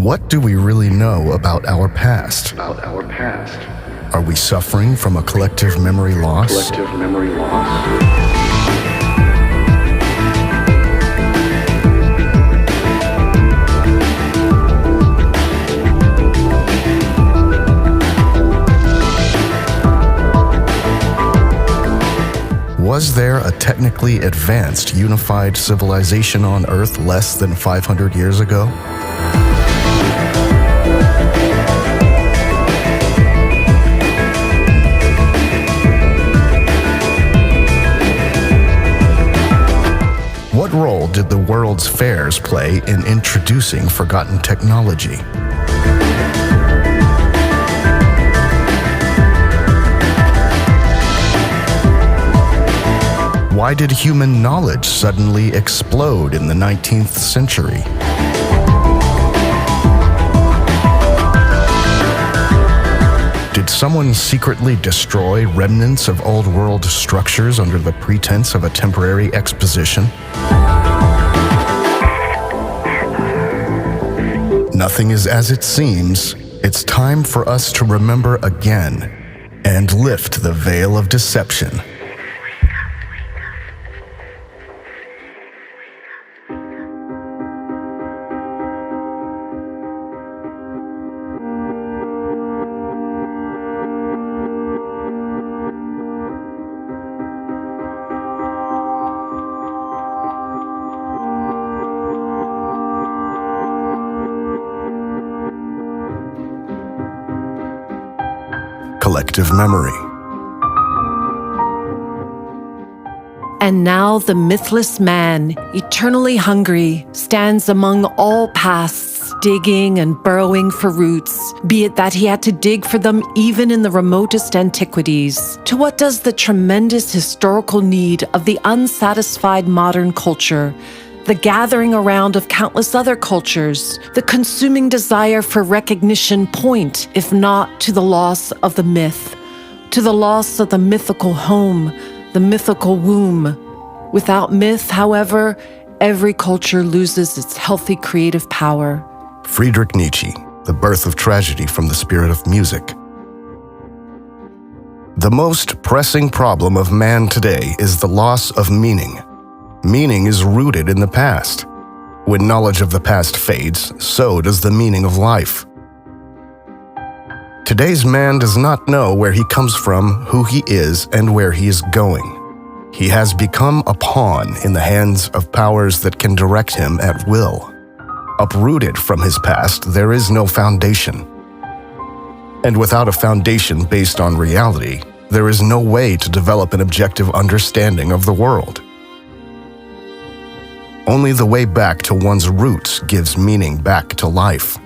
What do we really know about our past? Are we suffering from a collective memory loss? Was there a technically advanced, unified civilization on Earth less than 500 years ago? What role did the world's fairs play in introducing forgotten technology? Why did human knowledge suddenly explode in the 19th century? Did someone secretly destroy remnants of old world structures under the pretense of a temporary exposition? Nothing is as it seems. It's time for us to remember again and lift the veil of deception. Collective memory. And now the mythless man, eternally hungry, stands among all pasts, digging and burrowing for roots, be it that he had to dig for them even in the remotest antiquities. To what does the tremendous historical need of the unsatisfied modern culture, the gathering around of countless other cultures, the consuming desire for recognition point, if not to the loss of the myth, to the loss of the mythical home, the mythical womb? Without myth, however, every culture loses its healthy creative power. Friedrich Nietzsche, The Birth of Tragedy from the Spirit of Music. The most pressing problem of man today is the loss of meaning. Meaning is rooted in the past. When knowledge of the past fades, so does the meaning of life. Today's man does not know where he comes from, who he is, and where he is going. He has become a pawn in the hands of powers that can direct him at will. Uprooted from his past, there is no foundation. And without a foundation based on reality, there is no way to develop an objective understanding of the world. Only the way back to one's roots gives meaning back to life.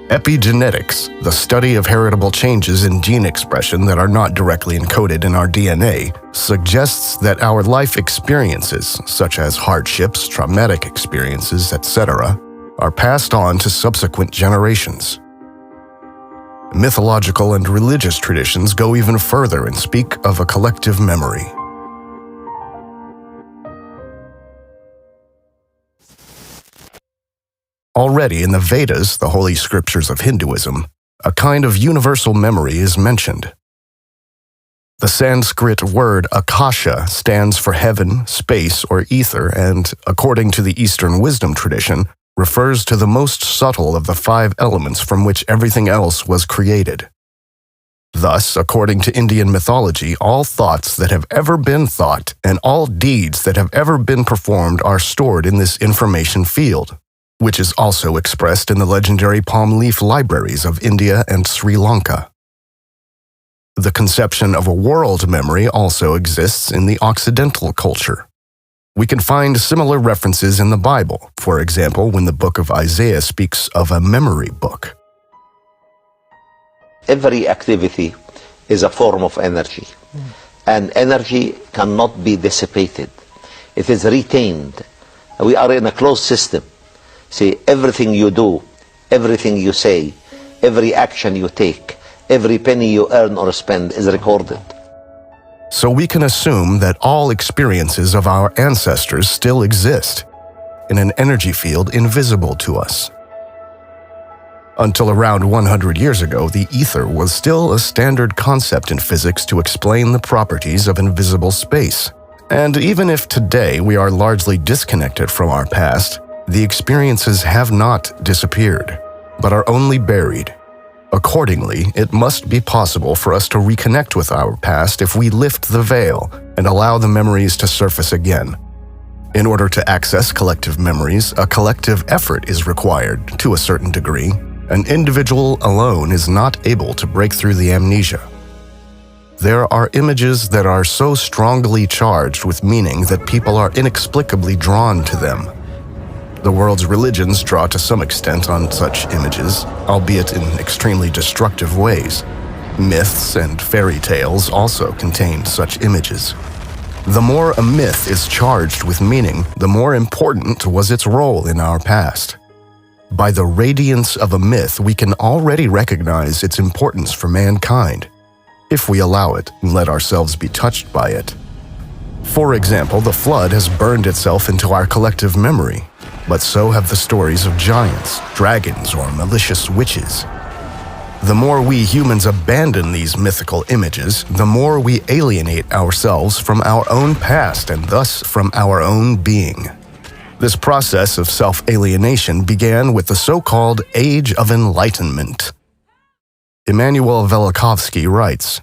Epigenetics, the study of heritable changes in gene expression that are not directly encoded in our DNA, suggests that our life experiences, such as hardships, traumatic experiences, etc., are passed on to subsequent generations. Mythological and religious traditions go even further and speak of a collective memory. Already in the Vedas, the holy scriptures of Hinduism, a kind of universal memory is mentioned. The Sanskrit word akasha stands for heaven, space, or ether, and, according to the Eastern wisdom tradition, refers to the most subtle of the 5 elements from which everything else was created. Thus, according to Indian mythology, all thoughts that have ever been thought and all deeds that have ever been performed are stored in this information field, which is also expressed in the legendary palm leaf libraries of India and Sri Lanka. The conception of a world memory also exists in the Occidental culture. We can find similar references in the Bible, for example, when the book of Isaiah speaks of a memory book. Every activity is a form of energy, and energy cannot be dissipated. It is retained. We are in a closed system. See, everything you do, everything you say, every action you take, every penny you earn or spend is recorded. So we can assume that all experiences of our ancestors still exist, in an energy field invisible to us. Until around 100 years ago, the ether was still a standard concept in physics to explain the properties of invisible space. And even if today we are largely disconnected from our past, the experiences have not disappeared, but are only buried. Accordingly, it must be possible for us to reconnect with our past if we lift the veil and allow the memories to surface again. In order to access collective memories, a collective effort is required to a certain degree. An individual alone is not able to break through the amnesia. There are images that are so strongly charged with meaning that people are inexplicably drawn to them. The world's religions draw to some extent on such images, albeit in extremely destructive ways. Myths and fairy tales also contain such images. The more a myth is charged with meaning, the more important was its role in our past. By the radiance of a myth, we can already recognize its importance for mankind, if we allow it and let ourselves be touched by it. For example, the flood has burned itself into our collective memory, but so have the stories of giants, dragons, or malicious witches. The more we humans abandon these mythical images, the more we alienate ourselves from our own past and thus from our own being. This process of self-alienation began with the so-called Age of Enlightenment. Immanuel Velikovsky writes,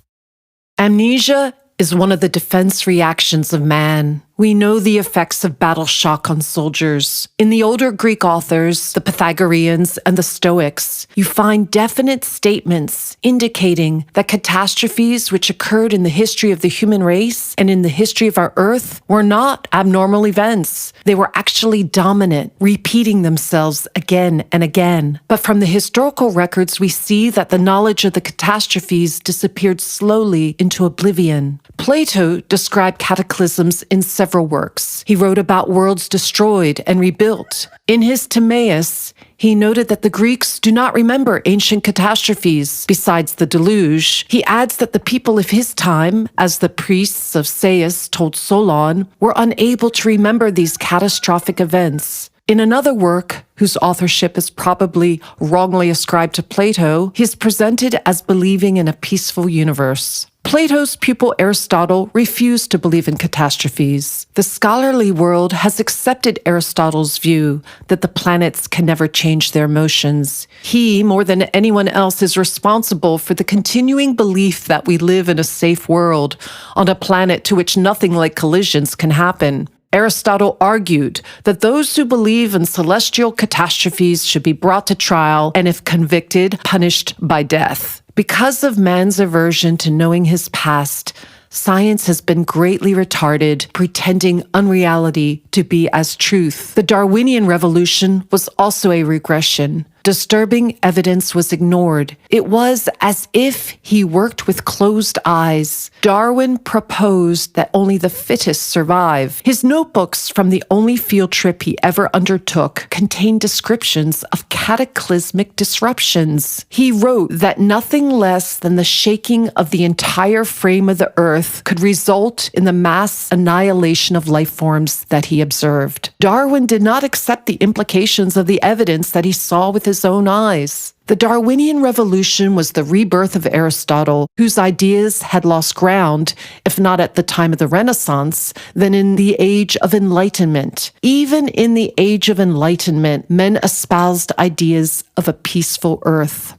Amnesia is one of the defense reactions of man. We know the effects of battle shock on soldiers. In the older Greek authors, the Pythagoreans and the Stoics, you find definite statements indicating that catastrophes which occurred in the history of the human race and in the history of our Earth were not abnormal events. They were actually dominant, repeating themselves again and again. But from the historical records, we see that the knowledge of the catastrophes disappeared slowly into oblivion. Plato described cataclysms in several works. He wrote about worlds destroyed and rebuilt. In his Timaeus, he noted that the Greeks do not remember ancient catastrophes besides the deluge. He adds that the people of his time, as the priests of Sais told Solon, were unable to remember these catastrophic events. In another work, whose authorship is probably wrongly ascribed to Plato, he is presented as believing in a peaceful universe. Plato's pupil Aristotle refused to believe in catastrophes. The scholarly world has accepted Aristotle's view that the planets can never change their motions. He, more than anyone else, is responsible for the continuing belief that we live in a safe world, on a planet to which nothing like collisions can happen. Aristotle argued that those who believe in celestial catastrophes should be brought to trial and, if convicted, punished by death. Because of man's aversion to knowing his past, science has been greatly retarded, pretending unreality to be as truth. The Darwinian revolution was also a regression. Disturbing evidence was ignored. It was as if he worked with closed eyes. Darwin proposed that only the fittest survive. His notebooks from the only field trip he ever undertook contained descriptions of cataclysmic disruptions. He wrote that nothing less than the shaking of the entire frame of the earth could result in the mass annihilation of life forms that he observed. Darwin did not accept the implications of the evidence that he saw with his own eyes. The Darwinian revolution was the rebirth of Aristotle, whose ideas had lost ground, if not at the time of the Renaissance, then in the Age of Enlightenment. Even in the Age of Enlightenment, men espoused ideas of a peaceful earth.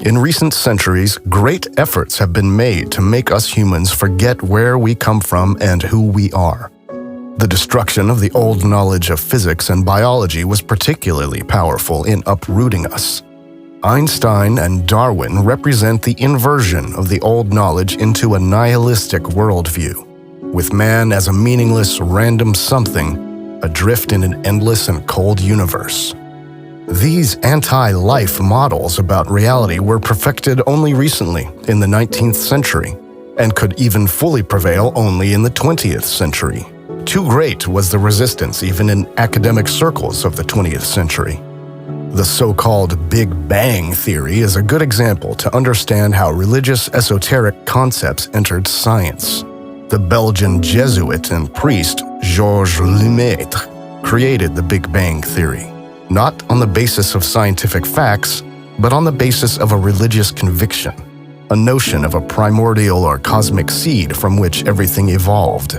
In recent centuries, great efforts have been made to make us humans forget where we come from and who we are. The destruction of the old knowledge of physics and biology was particularly powerful in uprooting us. Einstein and Darwin represent the inversion of the old knowledge into a nihilistic worldview, with man as a meaningless, random something, adrift in an endless and cold universe. These anti-life models about reality were perfected only recently, in the 19th century, and could even fully prevail only in the 20th century. Too great was the resistance even in academic circles of the 20th century. The so-called Big Bang theory is a good example to understand how religious esoteric concepts entered science. The Belgian Jesuit and priest Georges Lemaitre created the Big Bang theory, not on the basis of scientific facts, but on the basis of a religious conviction, a notion of a primordial or cosmic seed from which everything evolved.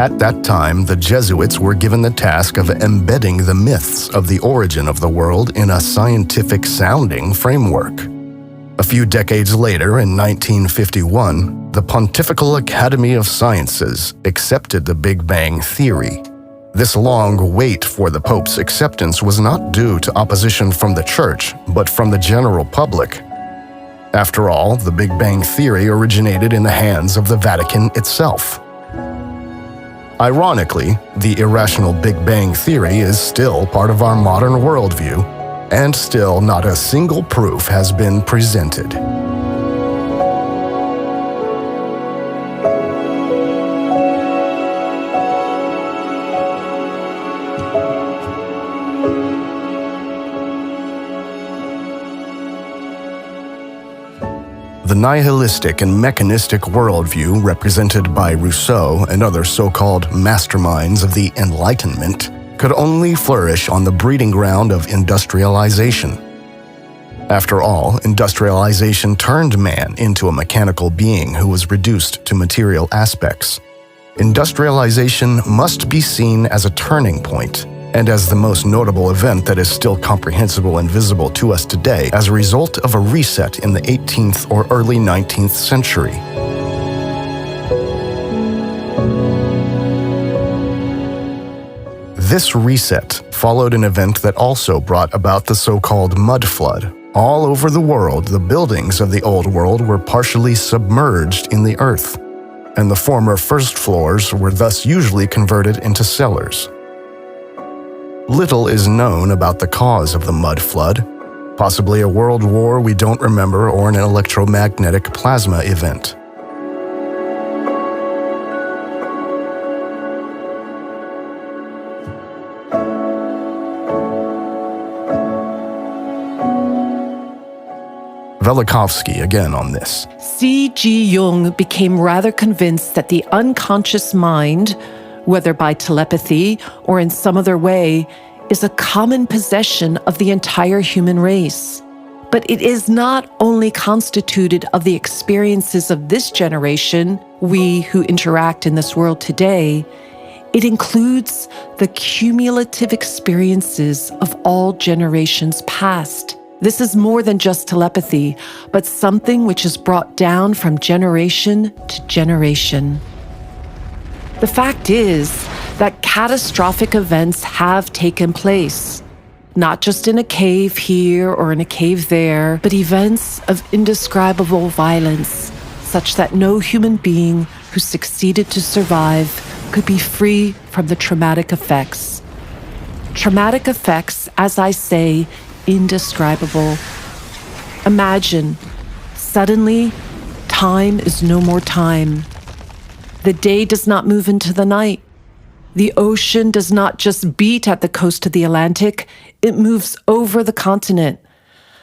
At that time, the Jesuits were given the task of embedding the myths of the origin of the world in a scientific-sounding framework. A few decades later, in 1951, the Pontifical Academy of Sciences accepted the Big Bang theory. This long wait for the Pope's acceptance was not due to opposition from the Church, but from the general public. After all, the Big Bang theory originated in the hands of the Vatican itself. Ironically, the irrational Big Bang theory is still part of our modern worldview, and still not a single proof has been presented. The nihilistic and mechanistic worldview represented by Rousseau and other so-called masterminds of the Enlightenment could only flourish on the breeding ground of industrialization. After all, industrialization turned man into a mechanical being who was reduced to material aspects. Industrialization must be seen as a turning point, and as the most notable event that is still comprehensible and visible to us today as a result of a reset in the 18th or early 19th century. This reset followed an event that also brought about the so-called mud flood. All over the world, the buildings of the old world were partially submerged in the earth, and the former first floors were thus usually converted into cellars. Little is known about the cause of the mud flood, possibly a world war we don't remember or an electromagnetic plasma event. Velikovsky again on this. C.G. Jung became rather convinced that the unconscious mind, whether by telepathy or in some other way, is a common possession of the entire human race. But it is not only constituted of the experiences of this generation, we who interact in this world today, it includes the cumulative experiences of all generations past. This is more than just telepathy, but something which is brought down from generation to generation. The fact is that catastrophic events have taken place, not just in a cave here or in a cave there, but events of indescribable violence, such that no human being who succeeded to survive could be free from the traumatic effects. Traumatic effects, as I say, indescribable. Imagine, suddenly, time is no more time. The day does not move into the night. The ocean does not just beat at the coast of the Atlantic, it moves over the continent.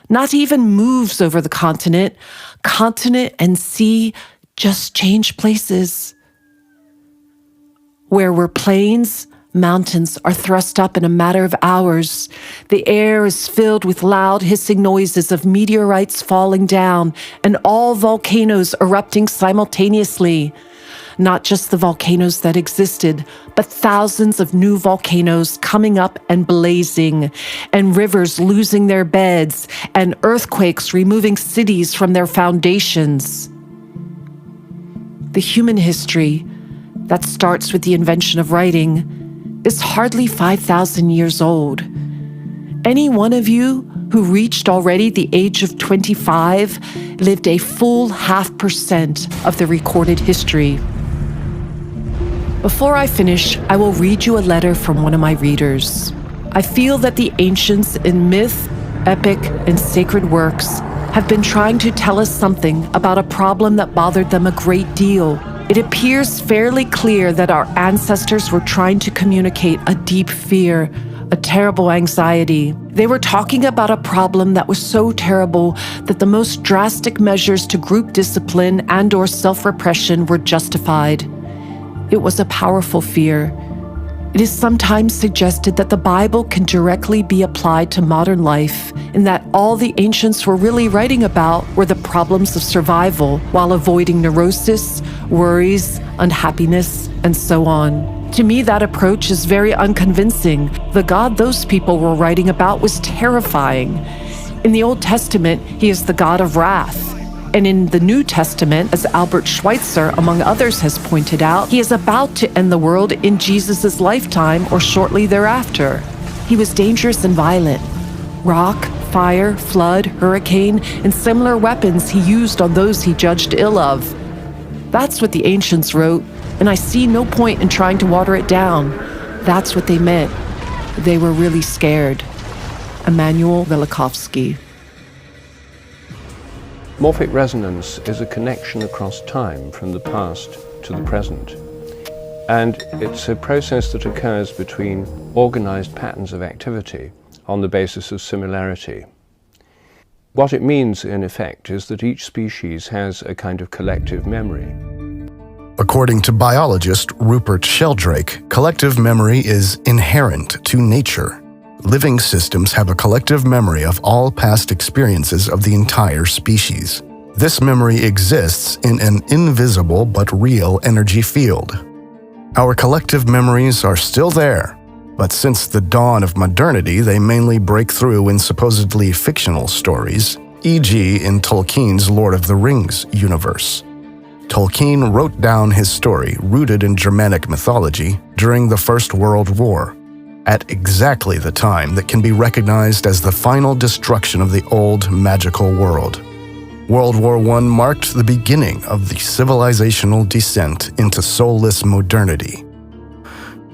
Not even moves over the continent. Continent and sea just change places. Where were plains, mountains are thrust up in a matter of hours. The air is filled with loud hissing noises of meteorites falling down and all volcanoes erupting simultaneously. Not just the volcanoes that existed, but thousands of new volcanoes coming up and blazing, and rivers losing their beds, and earthquakes removing cities from their foundations. The human history that starts with the invention of writing is hardly 5,000 years old. Any one of you who reached already the age of 25 lived a full 0.5% of the recorded history. Before I finish, I will read you a letter from one of my readers. I feel that the ancients in myth, epic, and sacred works have been trying to tell us something about a problem that bothered them a great deal. It appears fairly clear that our ancestors were trying to communicate a deep fear, a terrible anxiety. They were talking about a problem that was so terrible that the most drastic measures to group discipline and/or self-repression were justified. It was a powerful fear. It is sometimes suggested that the Bible can directly be applied to modern life, and that all the ancients were really writing about were the problems of survival while avoiding neurosis, worries, unhappiness, and so on. To me, that approach is very unconvincing. The God those people were writing about was terrifying. In the Old Testament, he is the God of wrath. And in the New Testament, as Albert Schweitzer, among others, has pointed out, he is about to end the world in Jesus' lifetime or shortly thereafter. He was dangerous and violent. Rock, fire, flood, hurricane, and similar weapons he used on those he judged ill of. That's what the ancients wrote, and I see no point in trying to water it down. That's what they meant. They were really scared. Emanuel Velikovsky. Morphic resonance is a connection across time from the past to the present. And it's a process that occurs between organized patterns of activity on the basis of similarity. What it means, in effect, is that each species has a kind of collective memory. According to biologist Rupert Sheldrake, collective memory is inherent to nature. Living systems have a collective memory of all past experiences of the entire species. This memory exists in an invisible but real energy field. Our collective memories are still there, but since the dawn of modernity, they mainly break through in supposedly fictional stories, e.g. in Tolkien's Lord of the Rings universe. Tolkien wrote down his story, rooted in Germanic mythology, during the First World War, at exactly the time that can be recognized as the final destruction of the old magical world. World War I marked the beginning of the civilizational descent into soulless modernity.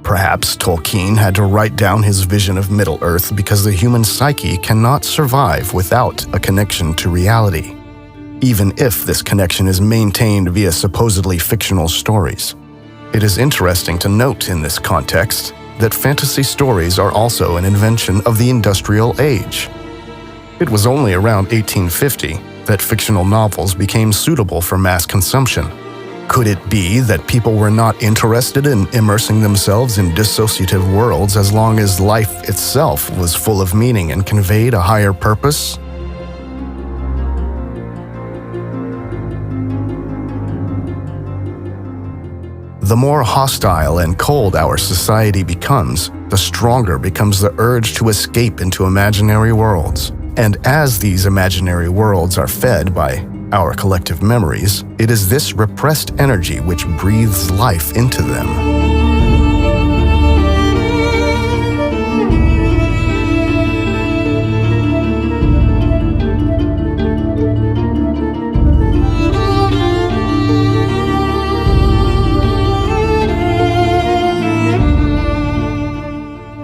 Perhaps Tolkien had to write down his vision of Middle-earth because the human psyche cannot survive without a connection to reality, even if this connection is maintained via supposedly fictional stories. It is interesting to note in this context that fantasy stories are also an invention of the industrial age. It was only around 1850 that fictional novels became suitable for mass consumption. Could it be that people were not interested in immersing themselves in dissociative worlds as long as life itself was full of meaning and conveyed a higher purpose? The more hostile and cold our society becomes, the stronger becomes the urge to escape into imaginary worlds. And as these imaginary worlds are fed by our collective memories, it is this repressed energy which breathes life into them.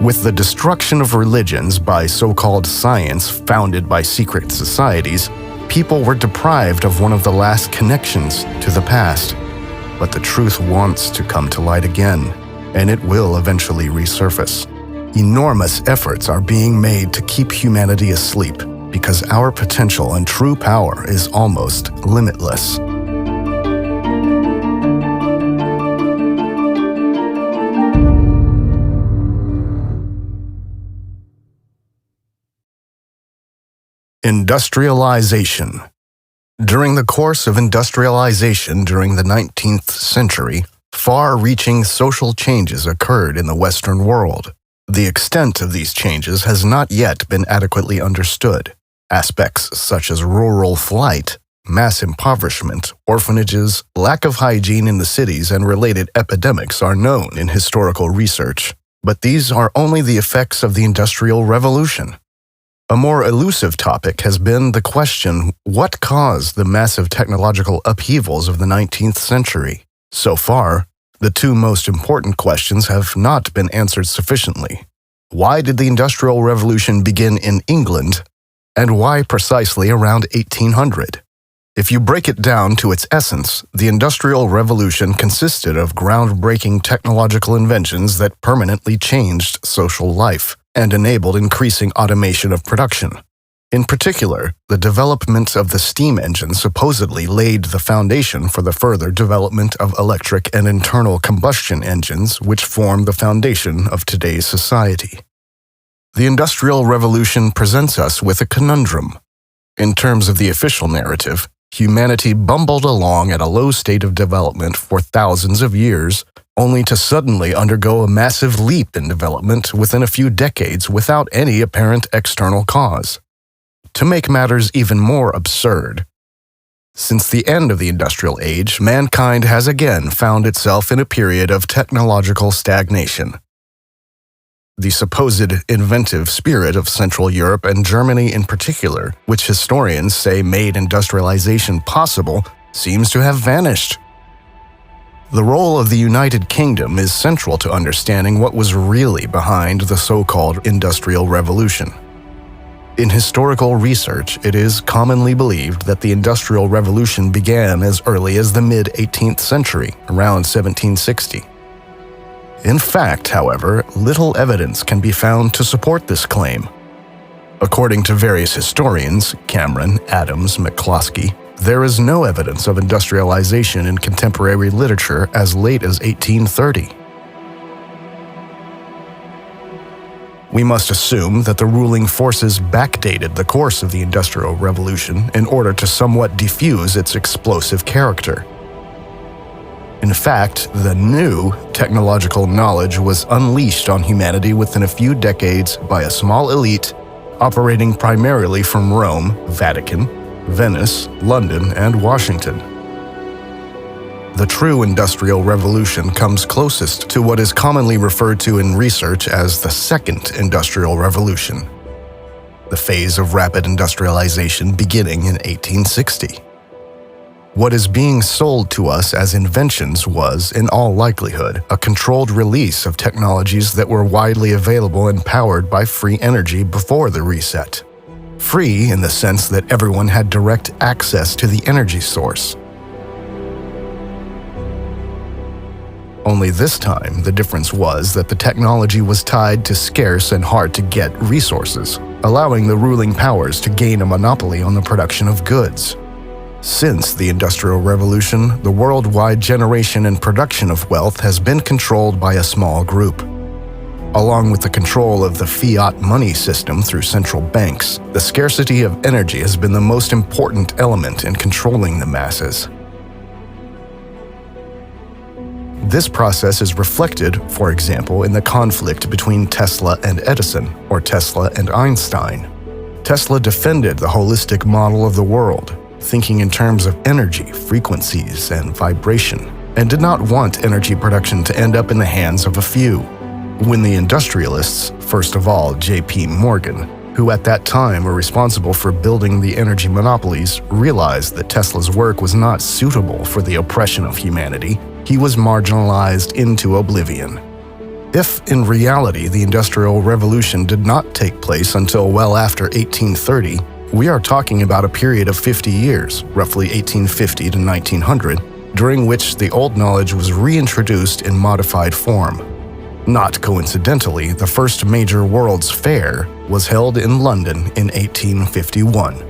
With the destruction of religions by so-called science founded by secret societies, people were deprived of one of the last connections to the past. But the truth wants to come to light again, and it will eventually resurface. Enormous efforts are being made to keep humanity asleep because our potential and true power is almost limitless. Industrialization. During the course of industrialization during the 19th century, far-reaching social changes occurred in the Western world. The extent of these changes has not yet been adequately understood. Aspects such as rural flight, mass impoverishment, orphanages, lack of hygiene in the cities, and related epidemics are known in historical research. But these are only the effects of the Industrial Revolution. A more elusive topic has been the question, what caused the massive technological upheavals of the 19th century? So far, the two most important questions have not been answered sufficiently. Why did the Industrial Revolution begin in England, and why precisely around 1800? If you break it down to its essence, the Industrial Revolution consisted of groundbreaking technological inventions that permanently changed social life, and enabled increasing automation of production. In particular, the development of the steam engine supposedly laid the foundation for the further development of electric and internal combustion engines, which form the foundation of today's society. The Industrial Revolution presents us with a conundrum. In terms of the official narrative, humanity bumbled along at a low state of development for thousands of years, only to suddenly undergo a massive leap in development within a few decades without any apparent external cause. To make matters even more absurd, since the end of the Industrial Age, mankind has again found itself in a period of technological stagnation. The supposed inventive spirit of Central Europe and Germany in particular, which historians say made industrialization possible, seems to have vanished. The role of the United Kingdom is central to understanding what was really behind the so-called Industrial Revolution. In historical research, it is commonly believed that the Industrial Revolution began as early as the mid-18th century, around 1760. In fact, however, little evidence can be found to support this claim. According to various historians, Cameron, Adams, McCloskey, there is no evidence of industrialization in contemporary literature as late as 1830. We must assume that the ruling forces backdated the course of the Industrial Revolution in order to somewhat diffuse its explosive character. In fact, the new technological knowledge was unleashed on humanity within a few decades by a small elite operating primarily from Rome, Vatican, Venice, London, and Washington. The true Industrial Revolution comes closest to what is commonly referred to in research as the Second Industrial Revolution, the phase of rapid industrialization beginning in 1860. What is being sold to us as inventions was, in all likelihood, a controlled release of technologies that were widely available and powered by free energy before the reset. Free in the sense that everyone had direct access to the energy source. Only this time, the difference was that the technology was tied to scarce and hard-to-get resources, allowing the ruling powers to gain a monopoly on the production of goods. Since the Industrial Revolution, the worldwide generation and production of wealth has been controlled by a small group. Along with the control of the fiat money system through central banks, the scarcity of energy has been the most important element in controlling the masses. This process is reflected, for example, in the conflict between Tesla and Edison, or Tesla and Einstein. Tesla defended the holistic model of the world, thinking in terms of energy, frequencies, and vibration, and did not want energy production to end up in the hands of a few. When the industrialists, first of all J.P. Morgan, who at that time were responsible for building the energy monopolies, realized that Tesla's work was not suitable for the oppression of humanity, he was marginalized into oblivion. If, in reality, the Industrial Revolution did not take place until well after 1830, we are talking about a period of 50 years, roughly 1850 to 1900, during which the old knowledge was reintroduced in modified form. Not coincidentally, the first major World's Fair was held in London in 1851.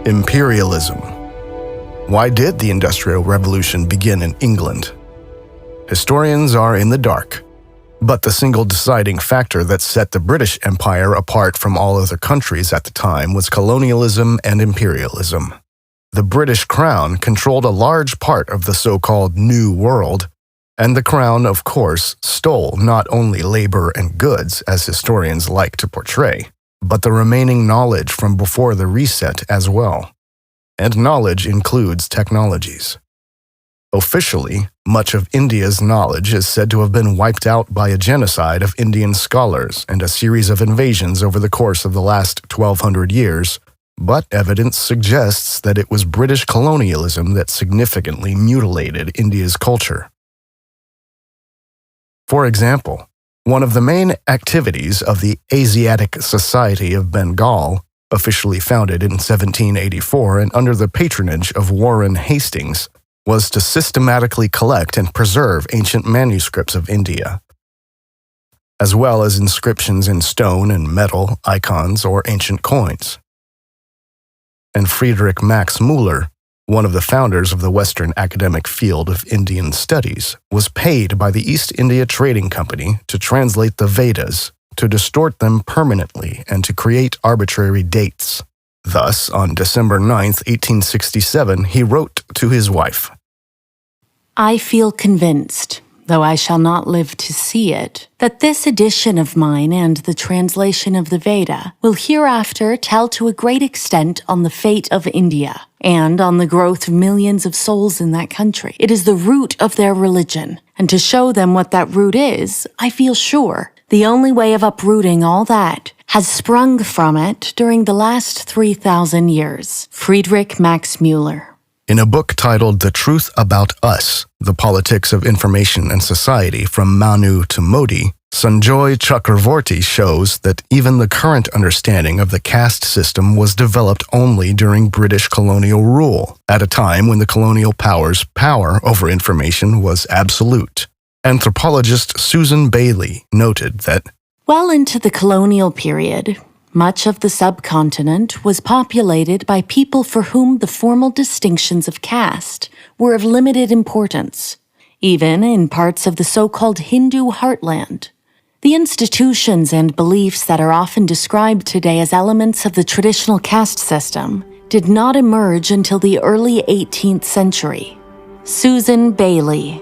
Imperialism. Why did the Industrial Revolution begin in England? Historians are in the dark. But the single deciding factor that set the British Empire apart from all other countries at the time was colonialism and imperialism. The British Crown controlled a large part of the so-called New World, and the Crown, of course, stole not only labor and goods, as historians like to portray, but the remaining knowledge from before the reset as well. And knowledge includes technologies. Officially, much of India's knowledge is said to have been wiped out by a genocide of Indian scholars and a series of invasions over the course of the last 1,200 years, but evidence suggests that it was British colonialism that significantly mutilated India's culture. For example, one of the main activities of the Asiatic Society of Bengal, officially founded in 1784 and under the patronage of Warren Hastings, was to systematically collect and preserve ancient manuscripts of India, as well as inscriptions in stone and metal, icons, or ancient coins. And Friedrich Max Müller, one of the founders of the Western academic field of Indian studies, was paid by the East India Trading Company to translate the Vedas, to distort them permanently, and to create arbitrary dates. Thus, on December 9, 1867, he wrote to his wife, I feel convinced, though I shall not live to see it, that this edition of mine and the translation of the Veda will hereafter tell to a great extent on the fate of India and on the growth of millions of souls in that country. It is the root of their religion, and to show them what that root is, I feel sure the only way of uprooting all that has sprung from it during the last 3,000 years. Friedrich Max Müller. In a book titled The Truth About Us, The Politics of Information and Society from Manu to Modi, Sanjoy Chakravorty shows that even the current understanding of the caste system was developed only during British colonial rule, at a time when the colonial powers' power over information was absolute. Anthropologist Susan Bailey noted that, well into the colonial period, much of the subcontinent was populated by people for whom the formal distinctions of caste were of limited importance, even in parts of the so-called Hindu heartland. The institutions and beliefs that are often described today as elements of the traditional caste system did not emerge until the early 18th century. Susan Bailey.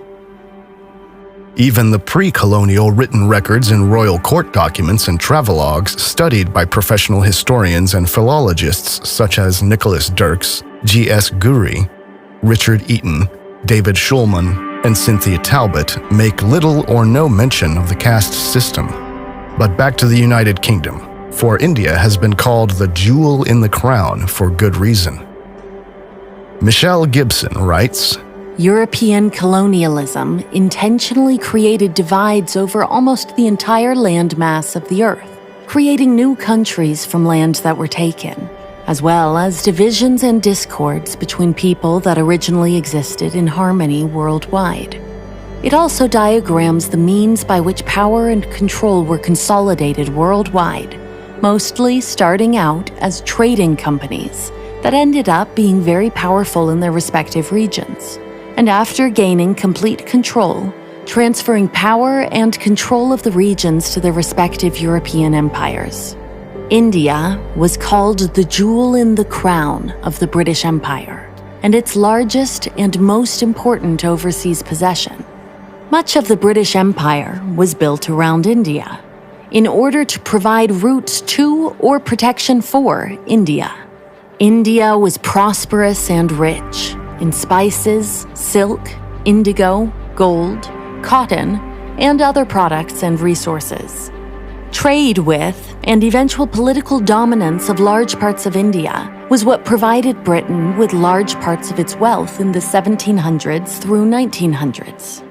even the pre-colonial written records and royal court documents and travelogues studied by professional historians and philologists such as Nicholas Dirks, G.S. Guri, Richard Eaton, David Schulman, and Cynthia Talbot make little or no mention of the caste system. But back to the United Kingdom, for India has been called the jewel in the crown for good reason. Michelle Gibson writes, European colonialism intentionally created divides over almost the entire landmass of the earth, creating new countries from lands that were taken, as well as divisions and discords between people that originally existed in harmony worldwide. It also diagrams the means by which power and control were consolidated worldwide, mostly starting out as trading companies that ended up being very powerful in their respective regions. And after gaining complete control, transferring power and control of the regions to their respective European empires. India was called the jewel in the crown of the British Empire, and its largest and most important overseas possession. Much of the British Empire was built around India, in order to provide routes to or protection for India. India was prosperous and rich in spices, silk, indigo, gold, cotton, and other products and resources. Trade with and eventual political dominance of large parts of India was what provided Britain with large parts of its wealth in the 1700s through 1900s.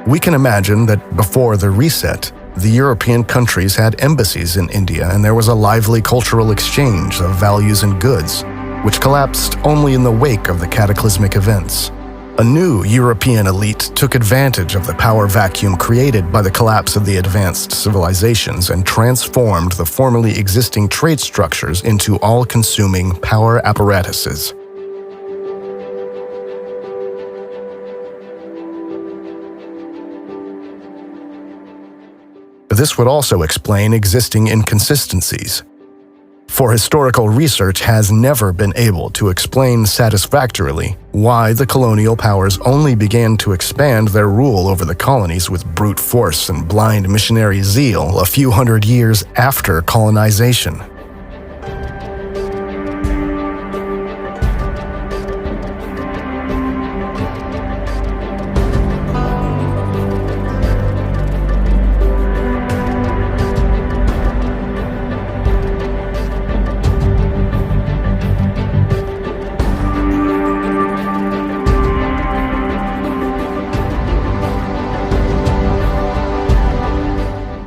We can imagine that before the reset, the European countries had embassies in India and there was a lively cultural exchange of values and goods, which collapsed only in the wake of the cataclysmic events. A new European elite took advantage of the power vacuum created by the collapse of the advanced civilizations and transformed the formerly existing trade structures into all-consuming power apparatuses. This would also explain existing inconsistencies. For historical research has never been able to explain satisfactorily why the colonial powers only began to expand their rule over the colonies with brute force and blind missionary zeal a few hundred years after colonization.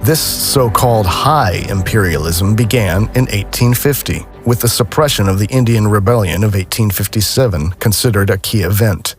This so-called high imperialism began in 1850, with the suppression of the Indian Rebellion of 1857 considered a key event.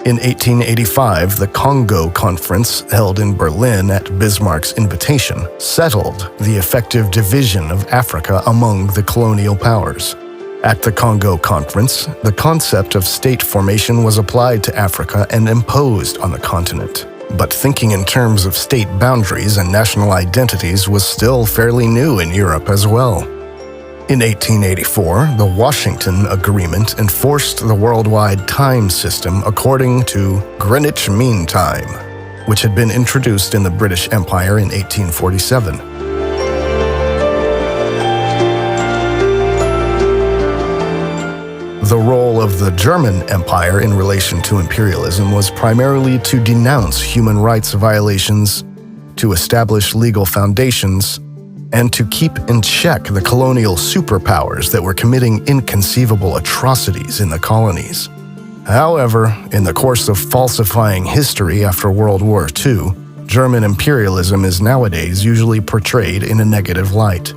In 1885, the Congo Conference, held in Berlin at Bismarck's invitation, settled the effective division of Africa among the colonial powers. At the Congo Conference, the concept of state formation was applied to Africa and imposed on the continent. But thinking in terms of state boundaries and national identities was still fairly new in Europe as well. In 1884, the Washington Agreement enforced the worldwide time system according to Greenwich Mean Time, which had been introduced in the British Empire in 1847. The role of the German Empire in relation to imperialism was primarily to denounce human rights violations, to establish legal foundations, and to keep in check the colonial superpowers that were committing inconceivable atrocities in the colonies. However, in the course of falsifying history after World War II, German imperialism is nowadays usually portrayed in a negative light.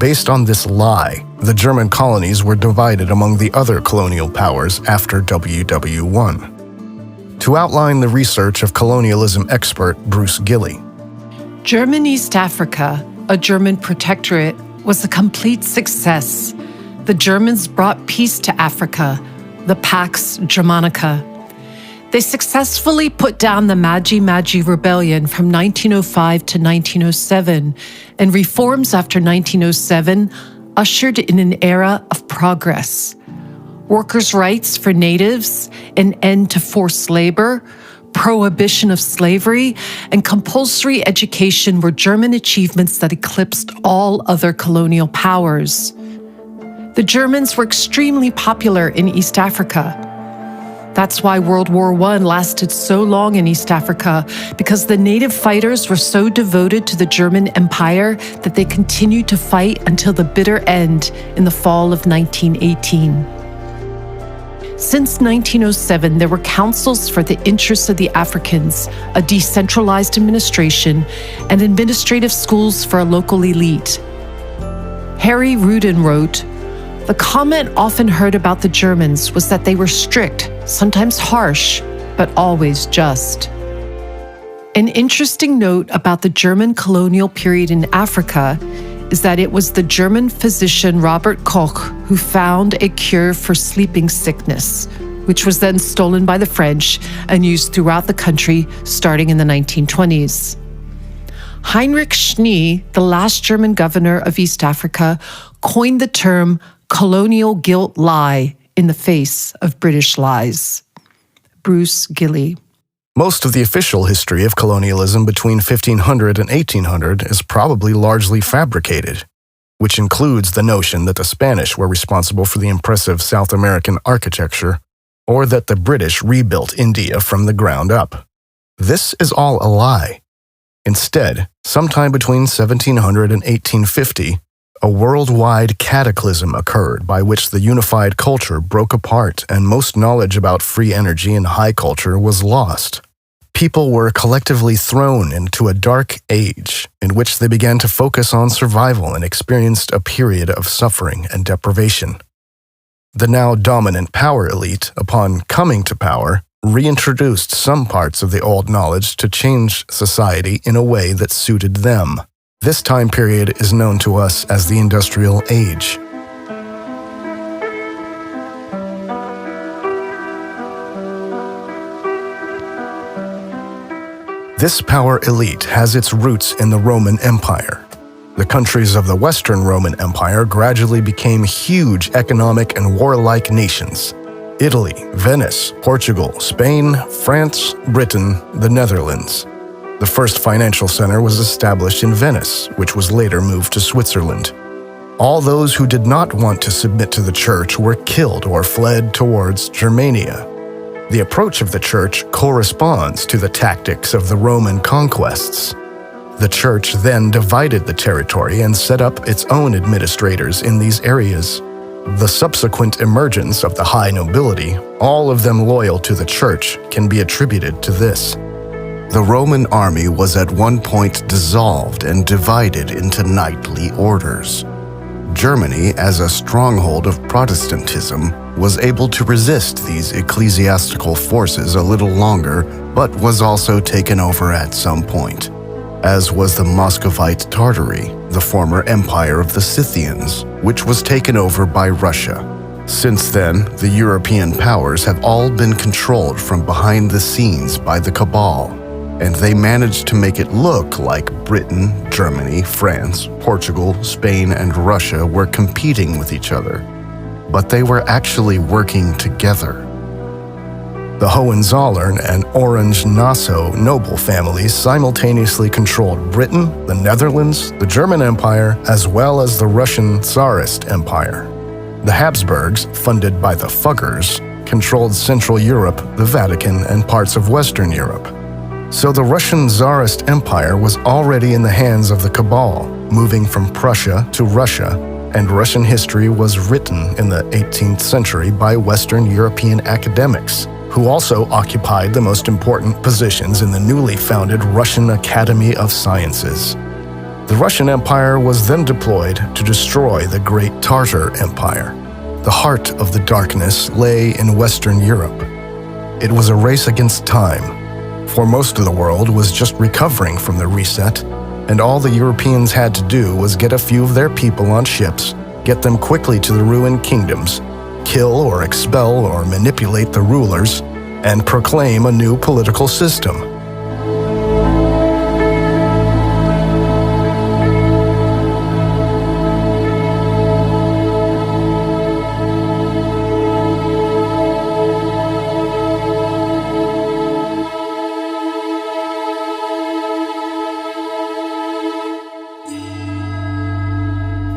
Based on this lie, the German colonies were divided among the other colonial powers after WW1. To outline the research of colonialism expert Bruce Gilley. German East Africa, a German protectorate, was a complete success. The Germans brought peace to Africa, the Pax Germanica. They successfully put down the Maji Rebellion from 1905 to 1907, and reforms after 1907 ushered in an era of progress. Workers' rights for natives, an end to forced labor, prohibition of slavery, and compulsory education were German achievements that eclipsed all other colonial powers. The Germans were extremely popular in East Africa. That's why World War I lasted so long in East Africa, because the native fighters were so devoted to the German Empire that they continued to fight until the bitter end in the fall of 1918. Since 1907, there were councils for the interests of the Africans, a decentralized administration, and administrative schools for a local elite. Harry Rudin wrote, "The comment often heard about the Germans was that they were strict, sometimes harsh, but always just." An interesting note about the German colonial period in Africa is that it was the German physician Robert Koch who found a cure for sleeping sickness, which was then stolen by the French and used throughout the country starting in the 1920s. Heinrich Schnee, the last German governor of East Africa, coined the term colonial guilt lie in the face of British lies. Bruce Gilley. Most of the official history of colonialism between 1500 and 1800 is probably largely fabricated, which includes the notion that the Spanish were responsible for the impressive South American architecture, or that the British rebuilt India from the ground up. This is all a lie. Instead, sometime between 1700 and 1850, a worldwide cataclysm occurred by which the unified culture broke apart and most knowledge about free energy and high culture was lost. people were collectively thrown into a dark age in which they began to focus on survival and experienced a period of suffering and deprivation. The now dominant power elite, upon coming to power, reintroduced some parts of the old knowledge to change society in a way that suited them. This time period is known to us as the Industrial Age. This power elite has its roots in the Roman Empire. The countries of the Western Roman Empire gradually became huge economic and warlike nations. Italy, Venice, Portugal, Spain, France, Britain, the Netherlands. The first financial center was established in Venice, which was later moved to Switzerland. All those who did not want to submit to the church were killed or fled towards Germania. The approach of the church corresponds to the tactics of the Roman conquests. The church then divided the territory and set up its own administrators in these areas. The subsequent emergence of the high nobility, all of them loyal to the church, can be attributed to this. The Roman army was at one point dissolved and divided into knightly orders. Germany, as a stronghold of Protestantism, was able to resist these ecclesiastical forces a little longer, but was also taken over at some point, as was the Muscovite Tartary, the former empire of the Scythians, which was taken over by Russia. Since then, the European powers have all been controlled from behind the scenes by the cabal, and they managed to make it look like Britain, Germany, France, Portugal, Spain, and Russia were competing with each other. But they were actually working together. The Hohenzollern and Orange-Nassau noble families simultaneously controlled Britain, the Netherlands, the German Empire, as well as the Russian Tsarist Empire. The Habsburgs, funded by the Fuggers, controlled Central Europe, the Vatican, and parts of Western Europe. So the Russian Tsarist Empire was already in the hands of the cabal, moving from Prussia to Russia, and Russian history was written in the 18th century by Western European academics, who also occupied the most important positions in the newly founded Russian Academy of Sciences. The Russian Empire was then deployed to destroy the Great Tartar Empire. The heart of the darkness lay in Western Europe. It was a race against time, for most of the world was just recovering from the reset, and all the Europeans had to do was get a few of their people on ships, get them quickly to the ruined kingdoms, kill or expel or manipulate the rulers, and proclaim a new political system.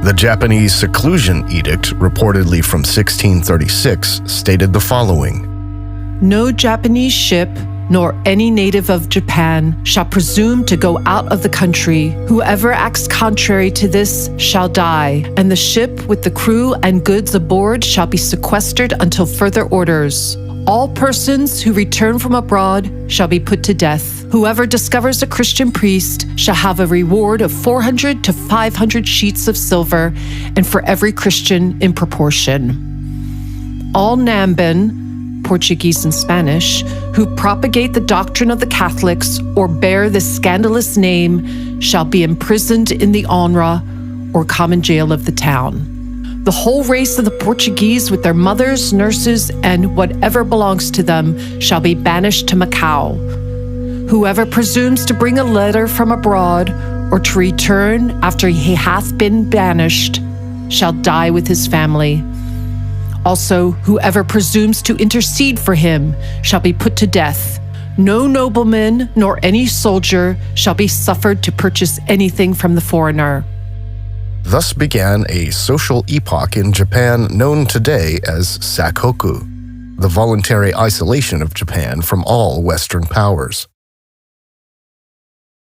The Japanese Seclusion Edict, reportedly from 1636, stated the following: No Japanese ship, nor any native of Japan, shall presume to go out of the country. Whoever acts contrary to this shall die, and the ship with the crew and goods aboard shall be sequestered until further orders. All persons who return from abroad shall be put to death. Whoever discovers a Christian priest shall have a reward of 400 to 500 sheets of silver, and for every Christian in proportion. All Namban, Portuguese and Spanish, who propagate the doctrine of the Catholics or bear this scandalous name shall be imprisoned in the Onra, or common jail of the town. The whole race of the Portuguese with their mothers, nurses, and whatever belongs to them shall be banished to Macau. Whoever presumes to bring a letter from abroad or to return after he hath been banished shall die with his family. Also, whoever presumes to intercede for him shall be put to death. No nobleman nor any soldier shall be suffered to purchase anything from the foreigner. Thus began a social epoch in Japan known today as Sakoku, the voluntary isolation of Japan from all Western powers.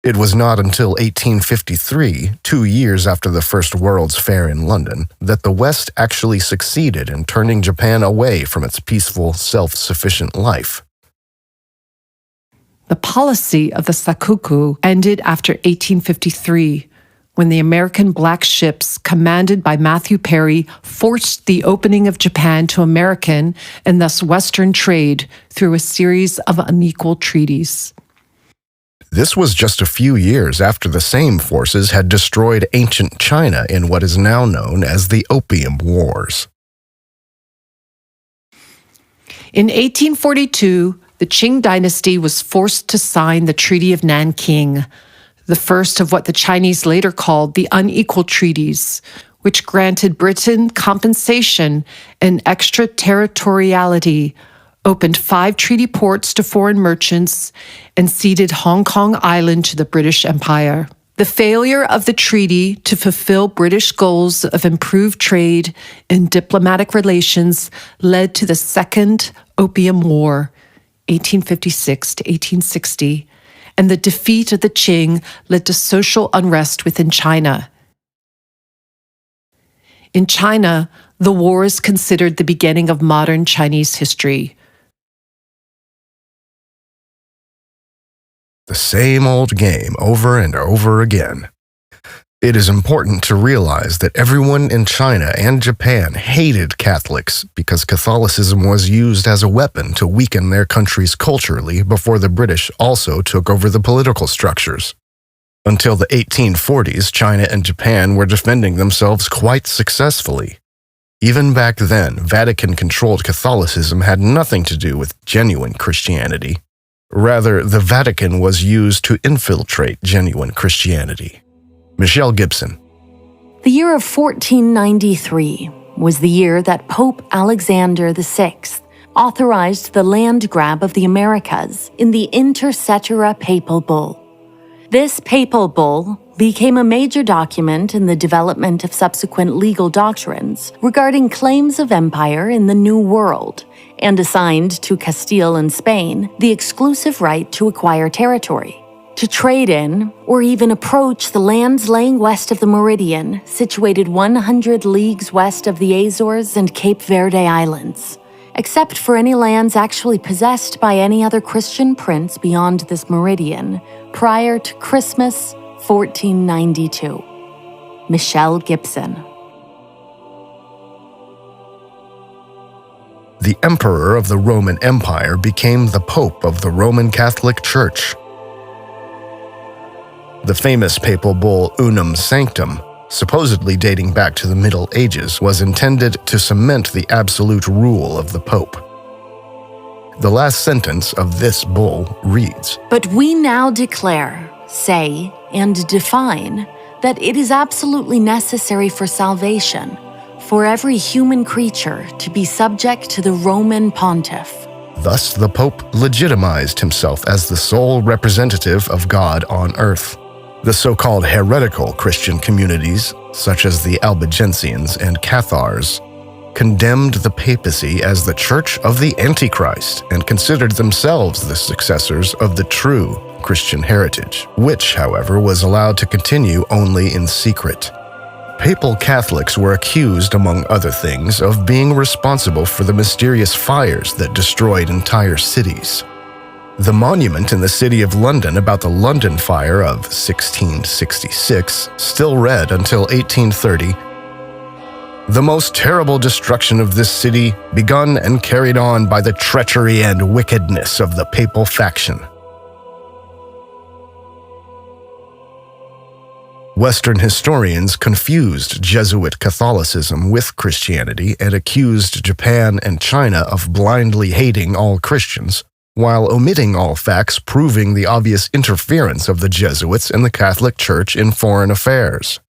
It was not until 1853, 2 years after the First World's Fair in London, that the West actually succeeded in turning Japan away from its peaceful, self-sufficient life. The policy of the Sakuku ended after 1853, when the American black ships commanded by Matthew Perry forced the opening of Japan to American and thus Western trade through a series of unequal treaties. This was just a few years after the same forces had destroyed ancient China in what is now known as the Opium Wars. In 1842, the Qing dynasty was forced to sign the Treaty of Nanking, the first of what the Chinese later called the unequal treaties, which granted Britain compensation and extraterritoriality, opened 5 treaty ports to foreign merchants, and ceded Hong Kong Island to the British Empire. The failure of the treaty to fulfill British goals of improved trade and diplomatic relations led to the Second Opium War, 1856 to 1860, and the defeat of the Qing led to social unrest within China. In China, the war is considered the beginning of modern Chinese history. The same old game over and over again. It is important to realize that everyone in China and Japan hated Catholics because Catholicism was used as a weapon to weaken their countries culturally before the British also took over the political structures. Until the 1840s, China and Japan were defending themselves quite successfully. Even back then, Vatican-controlled Catholicism had nothing to do with genuine Christianity. Rather, the Vatican was used to infiltrate genuine Christianity. Michelle Gibson. The year of 1493 was the year that Pope Alexander VI authorized the land grab of the Americas in the Inter Cetera Papal Bull. This papal bull became a major document in the development of subsequent legal doctrines regarding claims of empire in the New World, and assigned to Castile and Spain the exclusive right to acquire territory, to trade in, or even approach the lands laying west of the meridian, situated 100 leagues west of the Azores and Cape Verde Islands, except for any lands actually possessed by any other Christian prince beyond this meridian, prior to Christmas 1492. Michelle Gibson. The emperor of the Roman Empire became the Pope of the Roman Catholic Church. The famous papal bull Unum Sanctum, supposedly dating back to the Middle Ages, was intended to cement the absolute rule of the Pope. The last sentence of this bull reads, "But we now declare, say, and define that it is absolutely necessary for salvation for every human creature to be subject to the Roman pontiff." Thus, the Pope legitimized himself as the sole representative of God on earth. The so-called heretical Christian communities, such as the Albigensians and Cathars, condemned the papacy as the Church of the Antichrist and considered themselves the successors of the true Christian heritage, which, however, was allowed to continue only in secret. Papal Catholics were accused, among other things, of being responsible for the mysterious fires that destroyed entire cities. The monument in the city of London about the London Fire of 1666 still read until 1830, "The most terrible destruction of this city, begun and carried on by the treachery and wickedness of the papal faction." Western historians confused Jesuit Catholicism with Christianity and accused Japan and China of blindly hating all Christians, while omitting all facts proving the obvious interference of the Jesuits and the Catholic Church in foreign affairs.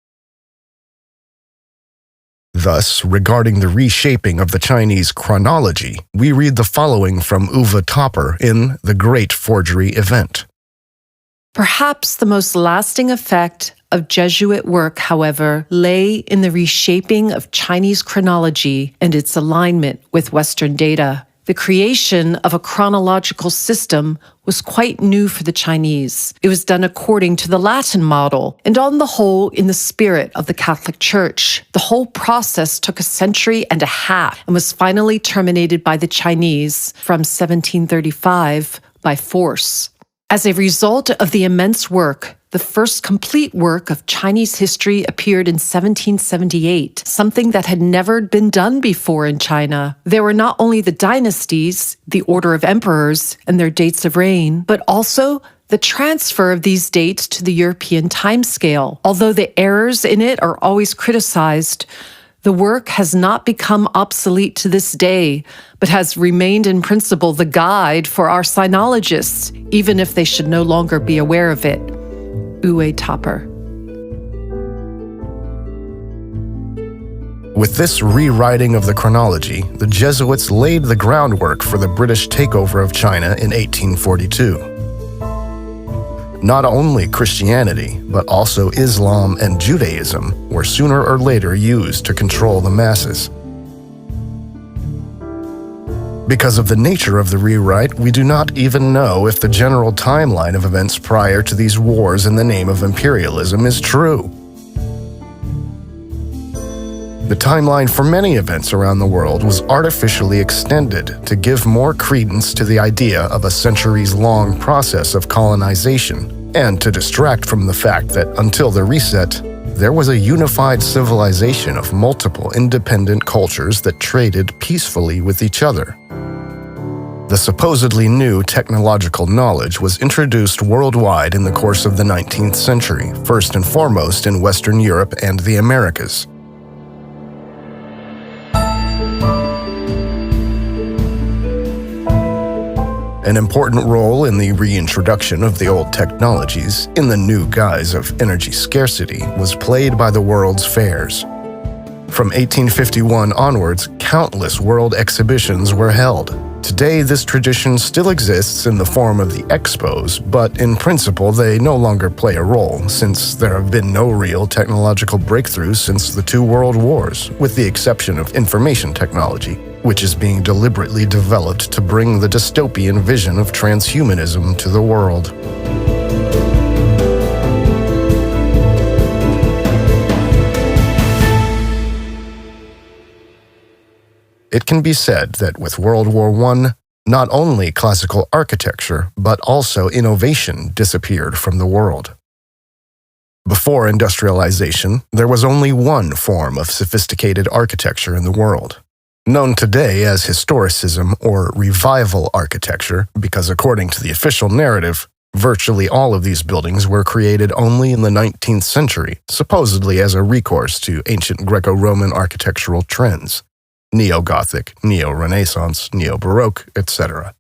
Thus, regarding the reshaping of the Chinese chronology, we read the following from Uwe Topper in The Great Forgery Event. Perhaps the most lasting effect of Jesuit work, however, lay in the reshaping of Chinese chronology and its alignment with Western data. The creation of a chronological system was quite new for the Chinese. It was done according to the Latin model, and on the whole, in the spirit of the Catholic Church. The whole process took a century and a half and was finally terminated by the Chinese from 1735 by force. As a result of the immense work, the first complete work of Chinese history appeared in 1778, something that had never been done before in China. There were not only the dynasties, the order of emperors, and their dates of reign, but also the transfer of these dates to the European timescale. Although the errors in it are always criticized, the work has not become obsolete to this day, but has remained in principle the guide for our sinologists, even if they should no longer be aware of it. Uwe Topper. With this rewriting of the chronology, the Jesuits laid the groundwork for the British takeover of China in 1842. Not only Christianity, but also Islam and Judaism were sooner or later used to control the masses. Because of the nature of the rewrite, we do not even know if the general timeline of events prior to these wars in the name of imperialism is true. The timeline for many events around the world was artificially extended to give more credence to the idea of a centuries-long process of colonization, and to distract from the fact that until the reset, there was a unified civilization of multiple independent cultures that traded peacefully with each other. The supposedly new technological knowledge was introduced worldwide in the course of the 19th century, first and foremost in Western Europe and the Americas. An important role in the reintroduction of the old technologies, in the new guise of energy scarcity, was played by the world's fairs. From 1851 onwards, countless world exhibitions were held. Today, this tradition still exists in the form of the expos, but in principle they no longer play a role, since there have been no real technological breakthroughs since the two world wars, with the exception of information technology, which is being deliberately developed to bring the dystopian vision of transhumanism to the world. It can be said that with World War I, not only classical architecture, but also innovation disappeared from the world. Before industrialization, there was only one form of sophisticated architecture in the world, known today as historicism or revival architecture, because according to the official narrative, virtually all of these buildings were created only in the 19th century, supposedly as a recourse to ancient Greco-Roman architectural trends. Neo-Gothic, Neo-Renaissance, Neo-Baroque, etc.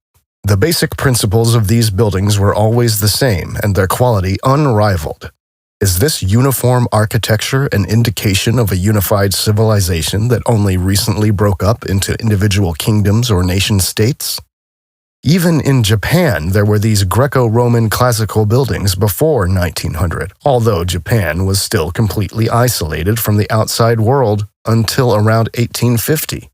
The basic principles of these buildings were always the same and their quality unrivaled. Is this uniform architecture an indication of a unified civilization that only recently broke up into individual kingdoms or nation-states? Even in Japan, there were these Greco-Roman classical buildings before 1900, although Japan was still completely isolated from the outside world until around 1850.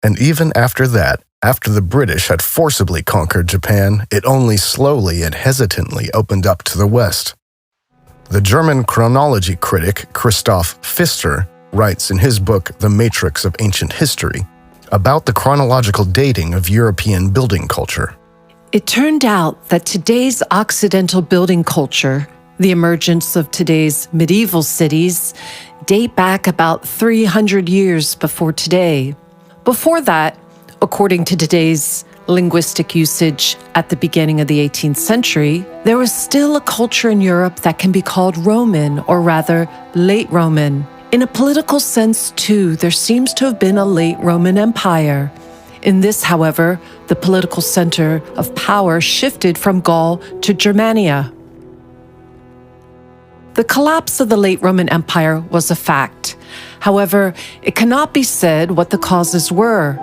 And even after that, after the British had forcibly conquered Japan, it only slowly and hesitantly opened up to the West. The German chronology critic Christoph Pfister writes in his book The Matrix of Ancient History about the chronological dating of European building culture. It turned out that today's Occidental building culture, the emergence of today's medieval cities, date back about 300 years before today. Before that, according to today's linguistic usage at the beginning of the 18th century, there was still a culture in Europe that can be called Roman, or rather, late Roman. In a political sense, too, there seems to have been a late Roman Empire. In this, however, the political center of power shifted from Gaul to Germania. The collapse of the late Roman Empire was a fact. However, it cannot be said what the causes were.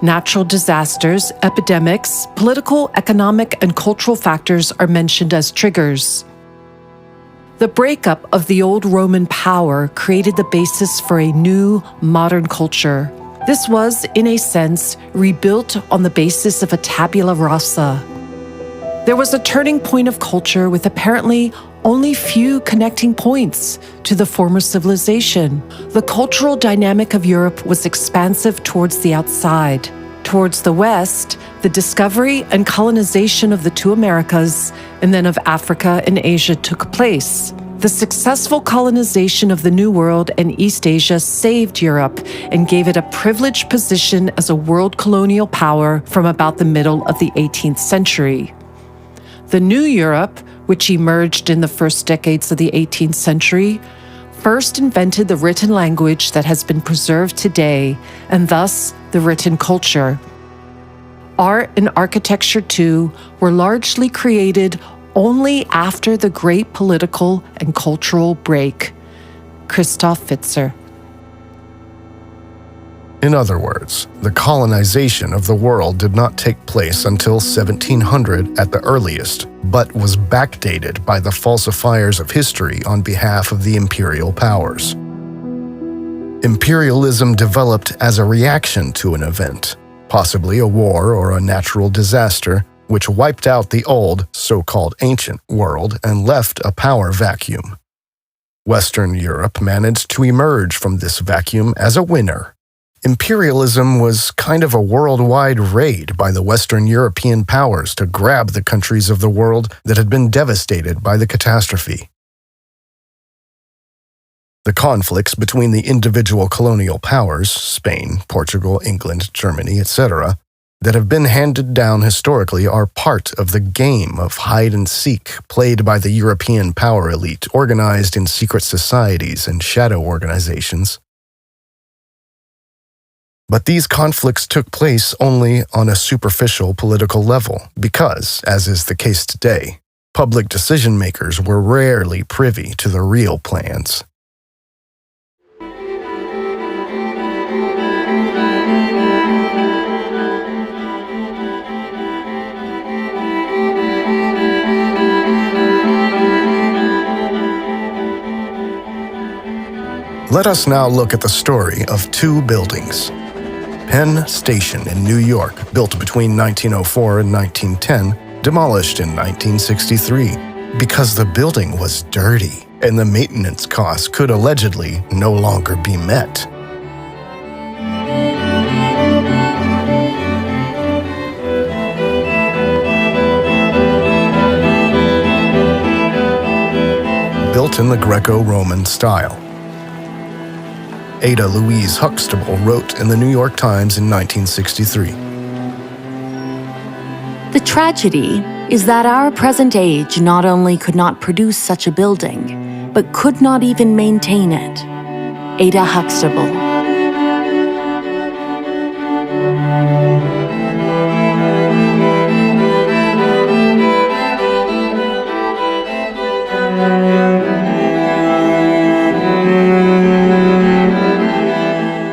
Natural disasters, epidemics, political, economic, and cultural factors are mentioned as triggers. The breakup of the old Roman power created the basis for a new, modern culture. This was, in a sense, rebuilt on the basis of a tabula rasa. There was a turning point of culture with apparently only few connecting points to the former civilization. The cultural dynamic of Europe was expansive towards the outside. Towards the west, the discovery and colonization of the two Americas and then of Africa and Asia took place. The successful colonization of the New World and East Asia saved Europe and gave it a privileged position as a world colonial power from about the middle of the 18th century. The New Europe, which emerged in the first decades of the 18th century, first invented the written language that has been preserved today, and thus the written culture. Art and architecture, too, were largely created only after the great political and cultural break. Christoph Fitzer. In other words, the colonization of the world did not take place until 1700 at the earliest, but was backdated by the falsifiers of history on behalf of the imperial powers. Imperialism developed as a reaction to an event, possibly a war or a natural disaster, which wiped out the old, so-called ancient world and left a power vacuum. Western Europe managed to emerge from this vacuum as a winner. Imperialism was kind of a worldwide raid by the Western European powers to grab the countries of the world that had been devastated by the catastrophe. The conflicts between the individual colonial powers, Spain, Portugal, England, Germany, etc., that have been handed down historically are part of the game of hide-and-seek played by the European power elite organized in secret societies and shadow organizations. But these conflicts took place only on a superficial political level because, as is the case today, public decision-makers were rarely privy to the real plans. Let us now look at the story of two buildings. Penn Station in New York, built between 1904 and 1910, demolished in 1963 because the building was dirty and the maintenance costs could allegedly no longer be met. Built in the Greco-Roman style. Ada Louise Huxtable wrote in the New York Times in 1963. The tragedy is that our present age not only could not produce such a building, but could not even maintain it. Ada Huxtable.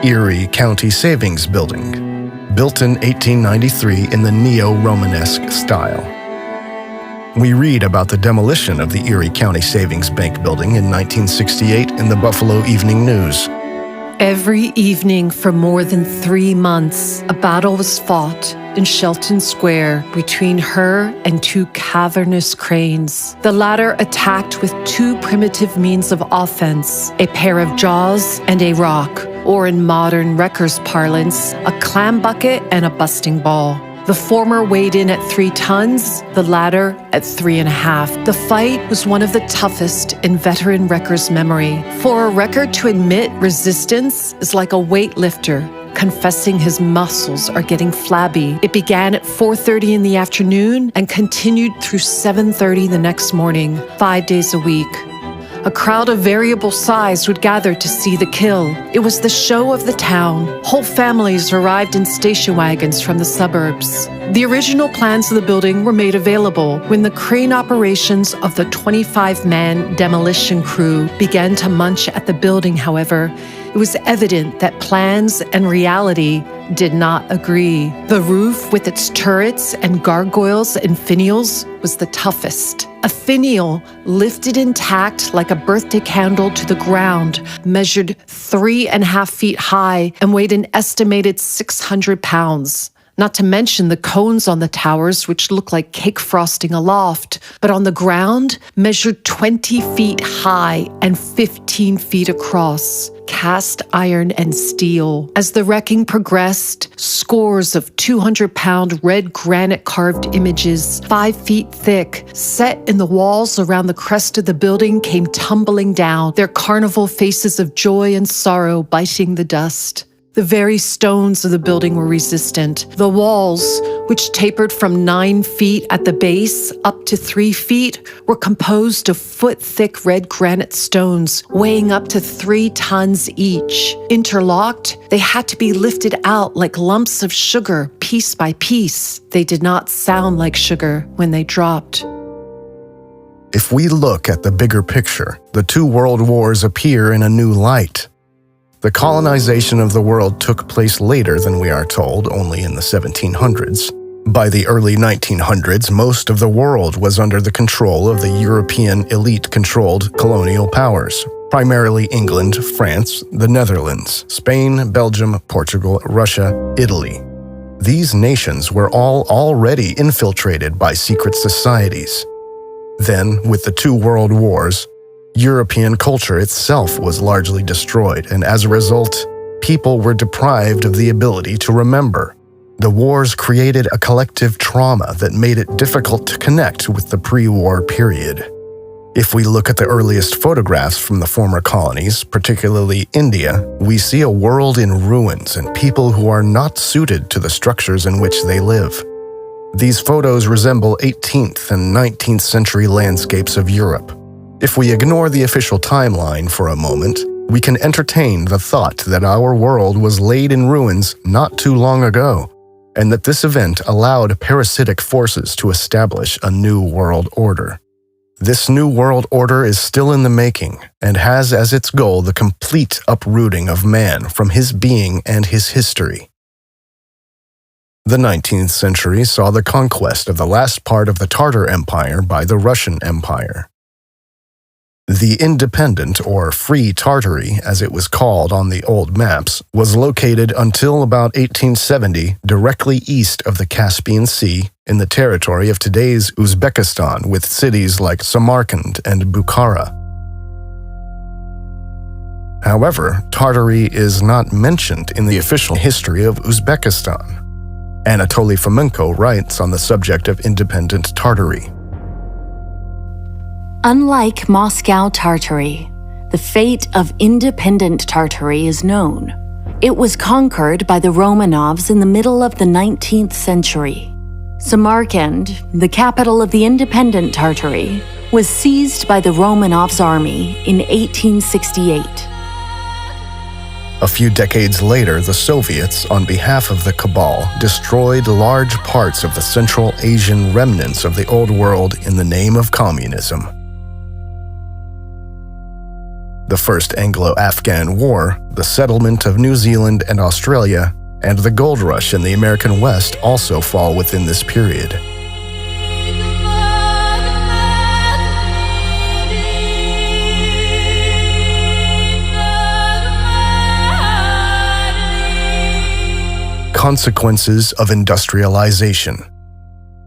Erie County Savings Building, built in 1893 in the neo-Romanesque style. We read about the demolition of the Erie County Savings Bank building in 1968 in the Buffalo Evening News. Every evening for more than 3 months, a battle was fought in Shelton Square between her and two cavernous cranes. The latter attacked with two primitive means of offense, a pair of jaws and a rock, or in modern wreckers' parlance, a clam bucket and a busting ball. The former weighed in at 3 tons, the latter at 3.5. The fight was one of the toughest in veteran wreckers' memory. For a wrecker to admit resistance is like a weightlifter confessing his muscles are getting flabby. It began at 4:30 in the afternoon and continued through 7:30 the next morning, 5 days a week. A crowd of variable size would gather to see the kill. It was the show of the town. Whole families arrived in station wagons from the suburbs. The original plans of the building were made available when the crane operations of the 25-man demolition crew began to munch at the building, however. It was evident that plans and reality did not agree. The roof, with its turrets and gargoyles and finials, was the toughest. A finial, lifted intact like a birthday candle to the ground, measured 3.5 feet high and weighed an estimated 600 pounds. not to mention the cones on the towers, which look like cake frosting aloft, but on the ground measured 20 feet high and 15 feet across, cast iron and steel. As the wrecking progressed, scores of 200-pound red granite carved images, 5 feet thick, set in the walls around the crest of the building, came tumbling down, their carnival faces of joy and sorrow biting the dust. The very stones of the building were resistant. The walls, which tapered from 9 feet at the base up to 3 feet, were composed of foot-thick red granite stones weighing up to 3 tons each. Interlocked, they had to be lifted out like lumps of sugar, piece by piece. They did not sound like sugar when they dropped. If we look at the bigger picture, the 2 world wars appear in a new light. The colonization of the world took place later than we are told, only in the 1700s. By the early 1900s, most of the world was under the control of the European elite-controlled colonial powers, primarily England, France, the Netherlands, Spain, Belgium, Portugal, Russia, Italy. These nations were all already infiltrated by secret societies. Then, with the 2 world wars, European culture itself was largely destroyed, and as a result, people were deprived of the ability to remember. The wars created a collective trauma that made it difficult to connect with the pre-war period. If we look at the earliest photographs from the former colonies, particularly India, we see a world in ruins and people who are not suited to the structures in which they live. These photos resemble 18th and 19th century landscapes of Europe. If we ignore the official timeline for a moment, we can entertain the thought that our world was laid in ruins not too long ago, and that this event allowed parasitic forces to establish a new world order. This new world order is still in the making, and has as its goal the complete uprooting of man from his being and his history. The 19th century saw the conquest of the last part of the Tartar Empire by the Russian Empire. The independent, or free Tartary, as it was called on the old maps, was located until about 1870 directly east of the Caspian Sea in the territory of today's Uzbekistan, with cities like Samarkand and Bukhara. However, Tartary is not mentioned in the official history of Uzbekistan. Anatoly Fomenko writes on the subject of independent Tartary. Unlike Moscow Tartary, the fate of independent Tartary is known. It was conquered by the Romanovs in the middle of the 19th century. Samarkand, the capital of the independent Tartary, was seized by the Romanovs' army in 1868. A few decades later, the Soviets, on behalf of the Cabal, destroyed large parts of the Central Asian remnants of the Old World in the name of communism. The First Anglo-Afghan War, the settlement of New Zealand and Australia, and the gold rush in the American West also fall within this period. Consequences of industrialization.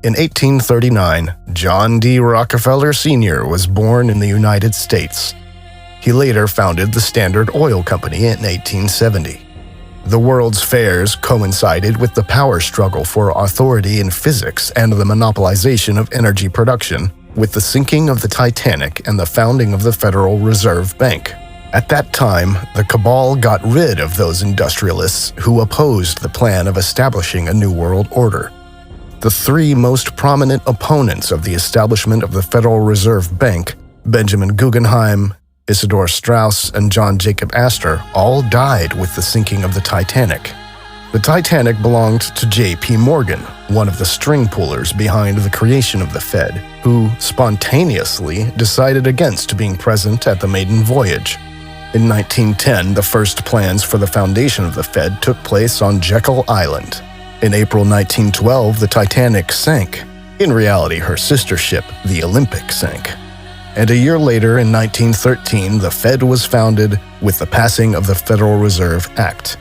In 1839, John D. Rockefeller Sr. was born in the United States. He later founded the Standard Oil Company in 1870. The World's Fairs coincided with the power struggle for authority in physics and the monopolization of energy production, with the sinking of the Titanic and the founding of the Federal Reserve Bank. At that time, the Cabal got rid of those industrialists who opposed the plan of establishing a new world order. The 3 most prominent opponents of the establishment of the Federal Reserve Bank, Benjamin Guggenheim, Isidor Straus, and John Jacob Astor, all died with the sinking of the Titanic. The Titanic belonged to J.P. Morgan, one of the string pullers behind the creation of the Fed, who spontaneously decided against being present at the maiden voyage. In 1910, the first plans for the foundation of the Fed took place on Jekyll Island. In April 1912, the Titanic sank. In reality, her sister ship, the Olympic, sank. And a year later, in 1913, the Fed was founded with the passing of the Federal Reserve Act.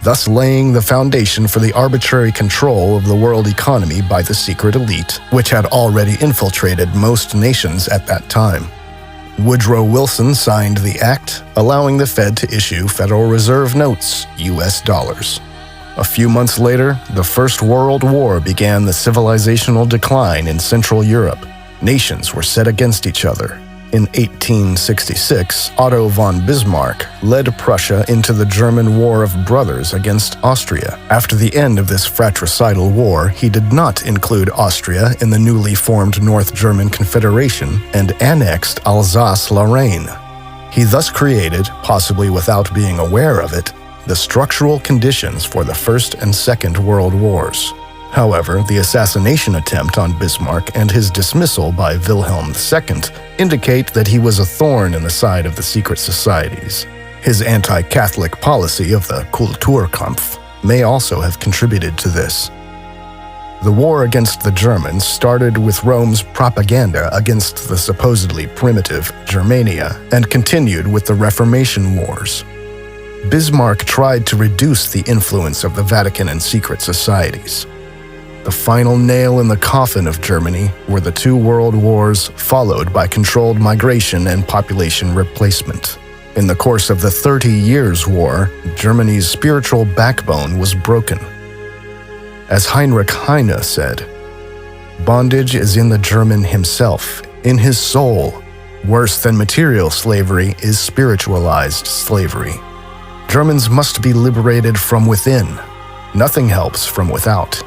thus laying the foundation for the arbitrary control of the world economy by the secret elite, which had already infiltrated most nations at that time. Woodrow Wilson signed the act, allowing the Fed to issue Federal Reserve notes, US dollars. A few months later, the First World War began the civilizational decline in Central Europe. Nations were set against each other. In 1866, Otto von Bismarck led Prussia into the German War of Brothers against Austria. After the end of this fratricidal war, he did not include Austria in the newly formed North German Confederation and annexed Alsace-Lorraine. He thus created, possibly without being aware of it, the structural conditions for the First and Second World Wars. However, the assassination attempt on Bismarck and his dismissal by Wilhelm II indicate that he was a thorn in the side of the secret societies. His anti-Catholic policy of the Kulturkampf may also have contributed to this. The war against the Germans started with Rome's propaganda against the supposedly primitive Germania and continued with the Reformation Wars. Bismarck tried to reduce the influence of the Vatican and secret societies. The final nail in the coffin of Germany were the two world wars, followed by controlled migration and population replacement. In the course of the 30 Years' War, Germany's spiritual backbone was broken. As Heinrich Heine said, "Bondage is in the German himself, in his soul. Worse than material slavery is spiritualized slavery. Germans must be liberated from within. Nothing helps from without."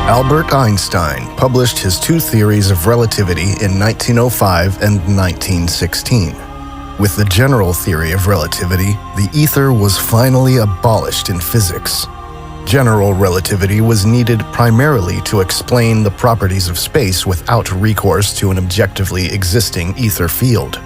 Albert Einstein published his two theories of relativity in 1905 and 1916. With the general theory of relativity, the ether was finally abolished in physics. General relativity was needed primarily to explain the properties of space without recourse to an objectively existing ether field.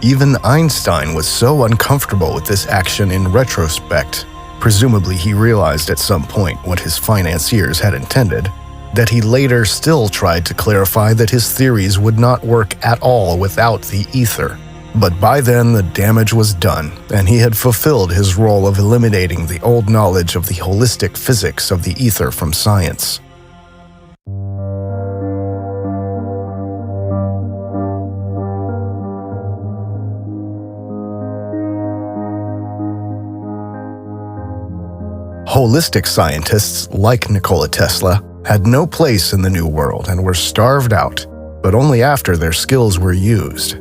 Even Einstein was so uncomfortable with this action in retrospect, presumably he realized at some point what his financiers had intended, that he later still tried to clarify that his theories would not work at all without the ether. But by then the damage was done, and he had fulfilled his role of eliminating the old knowledge of the holistic physics of the ether from science. Holistic scientists, like Nikola Tesla, had no place in the New World and were starved out, but only after their skills were used.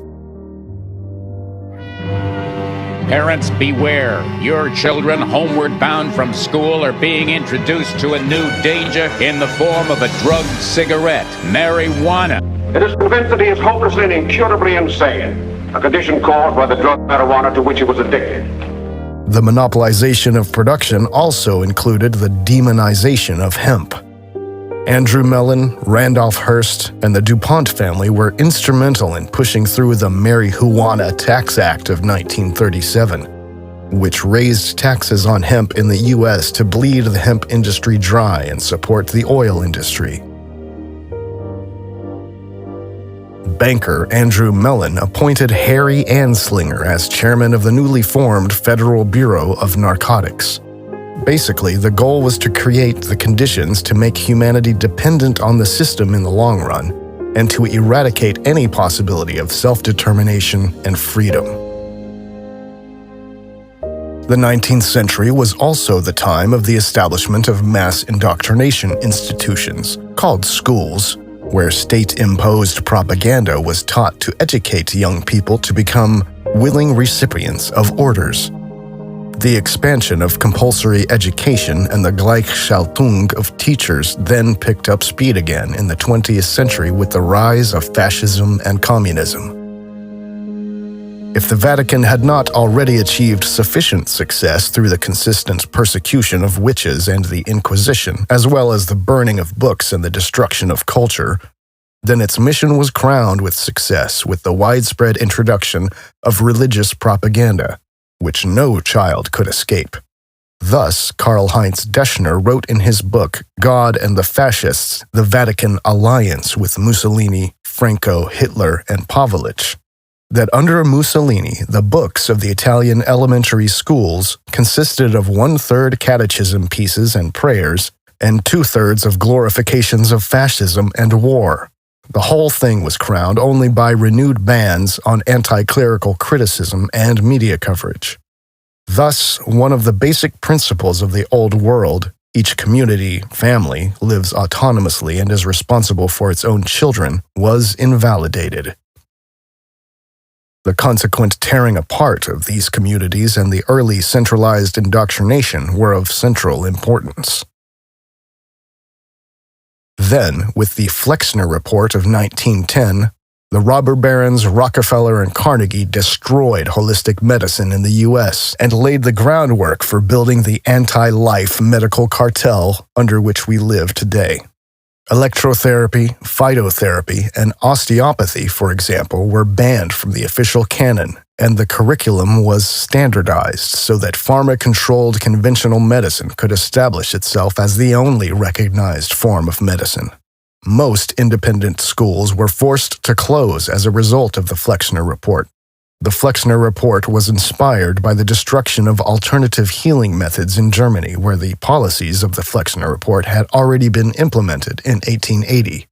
Parents, beware. Your children homeward bound from school are being introduced to a new danger in the form of a drugged cigarette, marijuana. It is convinced that he is hopelessly and incurably insane, a condition caused by the drug marijuana to which he was addicted. The monopolization of production also included the demonization of hemp. Andrew Mellon, Randolph Hearst, and the DuPont family were instrumental in pushing through the Marijuana Tax Act of 1937, which raised taxes on hemp in the U.S. to bleed the hemp industry dry and support the oil industry. Banker Andrew Mellon appointed Harry Anslinger as chairman of the newly formed Federal Bureau of Narcotics. Basically, the goal was to create the conditions to make humanity dependent on the system in the long run, and to eradicate any possibility of self-determination and freedom. The 19th century was also the time of the establishment of mass indoctrination institutions, called schools, where state-imposed propaganda was taught to educate young people to become willing recipients of orders. The expansion of compulsory education and the Gleichschaltung of teachers then picked up speed again in the 20th century with the rise of fascism and communism. If the Vatican had not already achieved sufficient success through the consistent persecution of witches and the Inquisition, as well as the burning of books and the destruction of culture, then its mission was crowned with success with the widespread introduction of religious propaganda, which no child could escape. Thus, Karl-Heinz Deschner wrote in his book, God and the Fascists, the Vatican Alliance with Mussolini, Franco, Hitler, and Pavlovich, that under Mussolini, the books of the Italian elementary schools consisted of 1/3 catechism pieces and prayers, and 2/3 of glorifications of fascism and war. The whole thing was crowned only by renewed bans on anti-clerical criticism and media coverage. Thus, one of the basic principles of the Old World, each community, family, lives autonomously and is responsible for its own children, was invalidated. The consequent tearing apart of these communities and the early centralized indoctrination were of central importance. Then, with the Flexner Report of 1910, the robber barons Rockefeller and Carnegie destroyed holistic medicine in the U.S. and laid the groundwork for building the anti-life medical cartel under which we live today. Electrotherapy, phytotherapy, and osteopathy, for example, were banned from the official canon, and the curriculum was standardized so that pharma-controlled conventional medicine could establish itself as the only recognized form of medicine. Most independent schools were forced to close as a result of the Flexner Report. The Flexner Report was inspired by the destruction of alternative healing methods in Germany, where the policies of the Flexner Report had already been implemented in 1880.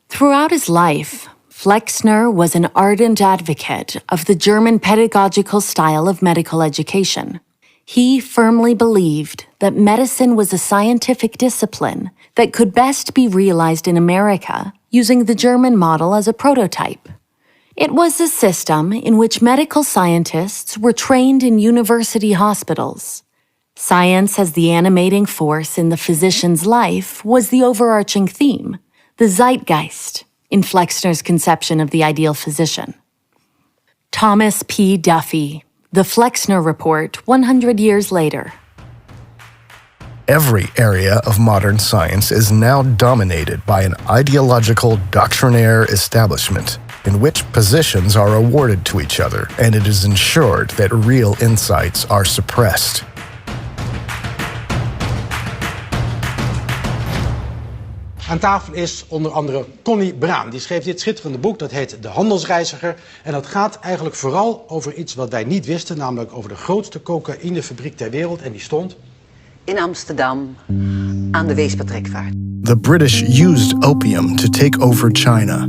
Throughout his life, Flexner was an ardent advocate of the German pedagogical style of medical education. He firmly believed that medicine was a scientific discipline that could best be realized in America using the German model as a prototype. It was a system in which medical scientists were trained in university hospitals. Science as the animating force in the physician's life was the overarching theme, the zeitgeist, in Flexner's conception of the ideal physician. Thomas P. Duffy, The Flexner Report 100 years later. Every area of modern science is now dominated by an ideological doctrinaire establishment, in which positions are awarded to each other, and it is ensured that real insights are suppressed. Aan tafel is onder andere Connie Braan. Die schreef dit schitterende boek, dat heet De Handelsreiziger. En dat gaat eigenlijk vooral over iets wat wij niet wisten, namelijk over de grootste cocaïnefabriek ter wereld. En die stond in Amsterdam aan de Weespertrekvaart. The British used opium to take over China.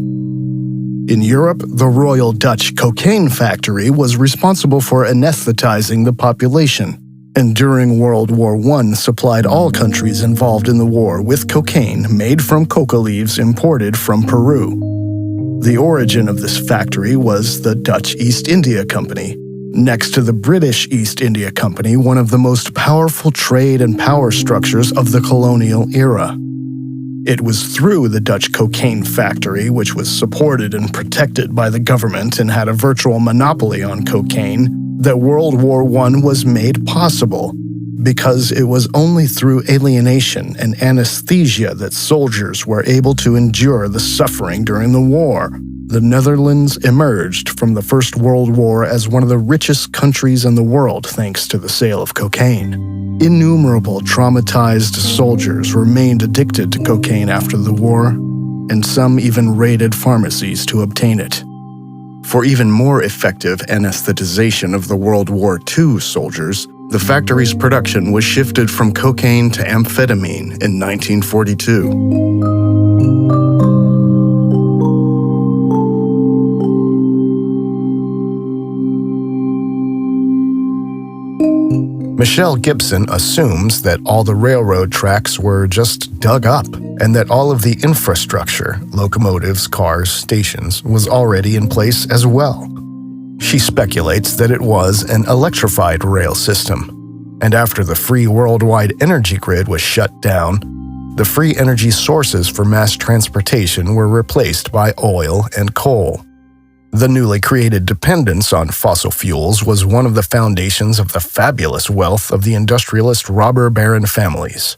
In Europe, the Royal Dutch Cocaine Factory was responsible for anesthetizing the population, and during World War I supplied all countries involved in the war with cocaine made from coca leaves imported from Peru. The origin of this factory was the Dutch East India Company. Next to the British East India Company, one of the most powerful trade and power structures of the colonial era. It was through the Dutch Cocaine Factory, which was supported and protected by the government and had a virtual monopoly on cocaine, that World War I was made possible, because it was only through alienation and anesthesia that soldiers were able to endure the suffering during the war. The Netherlands emerged from the First World War as one of the richest countries in the world thanks to the sale of cocaine. Innumerable traumatized soldiers remained addicted to cocaine after the war, and some even raided pharmacies to obtain it. For even more effective anesthetization of the World War II soldiers, the factory's production was shifted from cocaine to amphetamine in 1942. Michelle Gibson assumes that all the railroad tracks were just dug up and that all of the infrastructure, locomotives, cars, stations, was already in place as well. She speculates that it was an electrified rail system, and after the free worldwide energy grid was shut down, the free energy sources for mass transportation were replaced by oil and coal. The newly created dependence on fossil fuels was one of the foundations of the fabulous wealth of the industrialist robber baron families.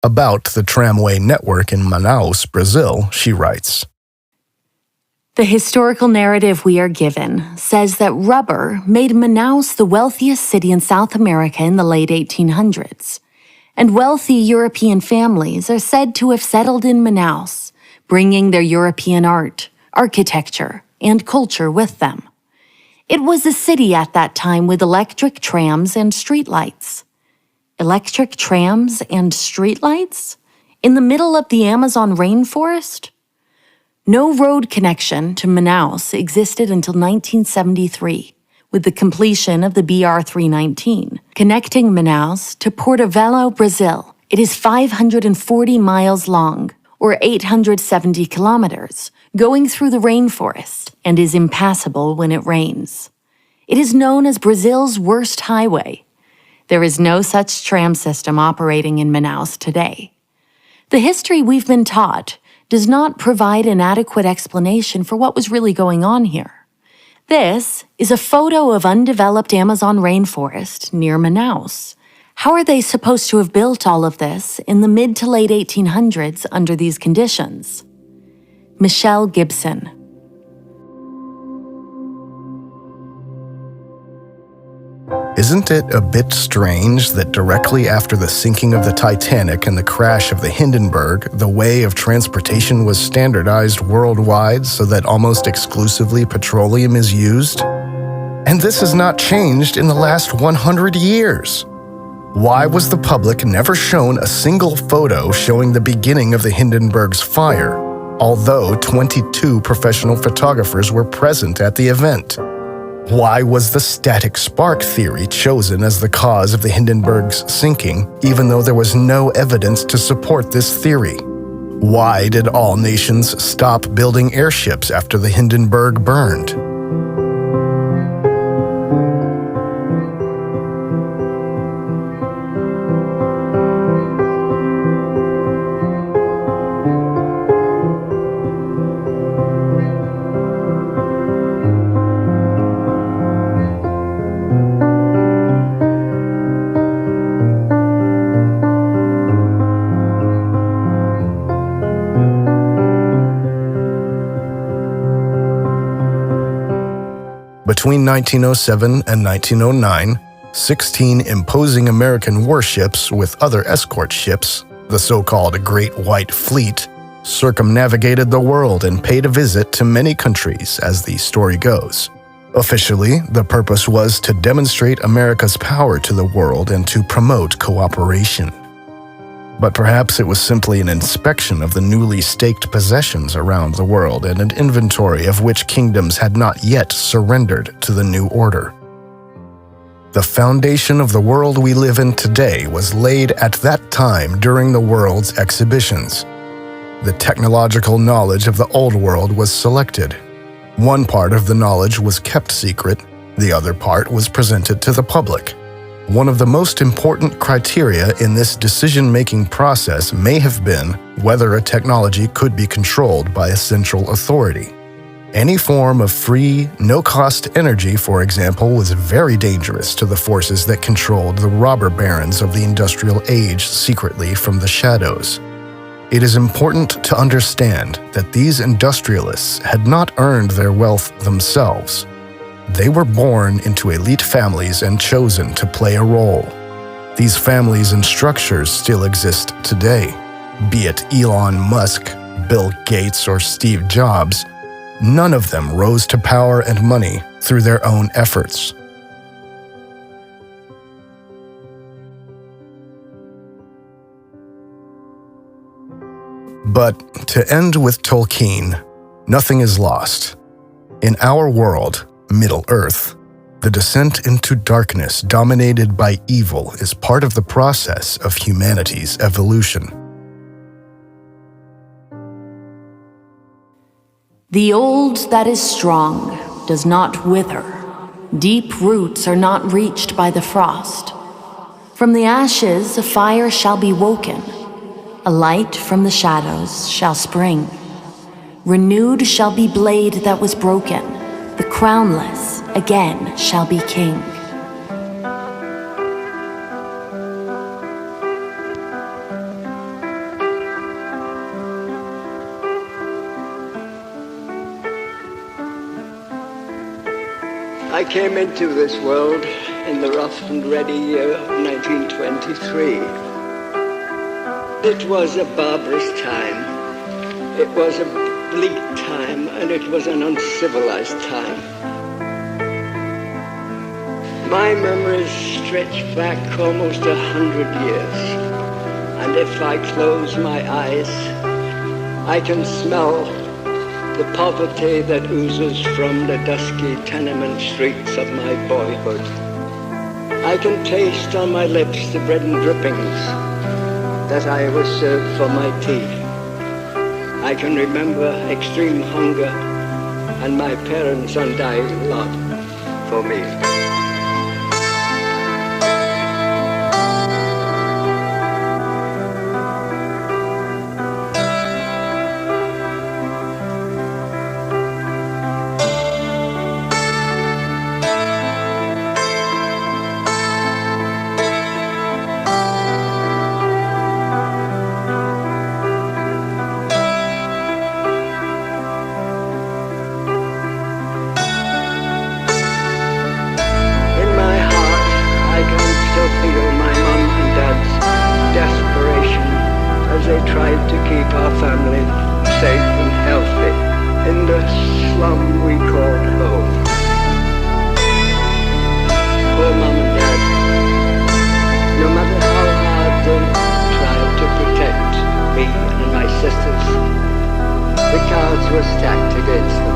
About the tramway network in Manaus, Brazil, she writes, "The historical narrative we are given says that rubber made Manaus the wealthiest city in South America in the late 1800s, and wealthy European families are said to have settled in Manaus, bringing their European art, architecture, and culture with them. It was a city at that time with electric trams and streetlights." Electric trams and streetlights? In the middle of the Amazon rainforest? No road connection to Manaus existed until 1973, with the completion of the BR-319, connecting Manaus to Porto-Velho, Brazil. It is 540 miles long, or 870 kilometers, going through the rainforest, and is impassable when it rains. It is known as Brazil's worst highway. There is no such tram system operating in Manaus today. The history we've been taught does not provide an adequate explanation for what was really going on here. This is a photo of undeveloped Amazon rainforest near Manaus. How are they supposed to have built all of this in the mid to late 1800s under these conditions? Michelle Gibson. Isn't it a bit strange that directly after the sinking of the Titanic and the crash of the Hindenburg, the way of transportation was standardized worldwide so that almost exclusively petroleum is used? And this has not changed in the last 100 years. Why was the public never shown a single photo showing the beginning of the Hindenburg's fire, although 22 professional photographers were present at the event? Why was the static spark theory chosen as the cause of the Hindenburg's sinking, even though there was no evidence to support this theory? Why did all nations stop building airships after the Hindenburg burned? Between 1907 and 1909, 16 imposing American warships with other escort ships, the so-called Great White Fleet, circumnavigated the world and paid a visit to many countries, as the story goes. Officially, the purpose was to demonstrate America's power to the world and to promote cooperation. But perhaps it was simply an inspection of the newly staked possessions around the world and an inventory of which kingdoms had not yet surrendered to the new order. The foundation of the world we live in today was laid at that time during the world's exhibitions. The technological knowledge of the old world was selected. One part of the knowledge was kept secret, the other part was presented to the public. One of the most important criteria in this decision-making process may have been whether a technology could be controlled by a central authority. Any form of free, no-cost energy, for example, was very dangerous to the forces that controlled the robber barons of the industrial age secretly from the shadows. It is important to understand that these industrialists had not earned their wealth themselves. They were born into elite families and chosen to play a role. These families and structures still exist today. Be it Elon Musk, Bill Gates, or Steve Jobs, none of them rose to power and money through their own efforts. But to end with Tolkien, nothing is lost. In our world, Middle Earth, The descent into darkness dominated by evil is part of the process of humanity's evolution. The old that is strong does not wither. Deep roots are not reached by the frost. From the ashes a fire shall be woken. A light from the shadows shall spring. Renewed shall be blade that was broken. The crownless again shall be king. I came into this world in the rough and ready year of 1923. It was a barbarous time. It was a bleak time, and it was an uncivilized time. My memories stretch back almost 100 years, and if I close my eyes, I can smell the poverty that oozes from the dusky tenement streets of my boyhood. I can taste on my lips the bread and drippings that I was served for my tea. I can remember extreme hunger and my parents' undying love for me. They tried to keep our family safe and healthy in the slum we called home. Poor Mom and Dad, no matter how hard they tried to protect me and my sisters, the cards were stacked against them.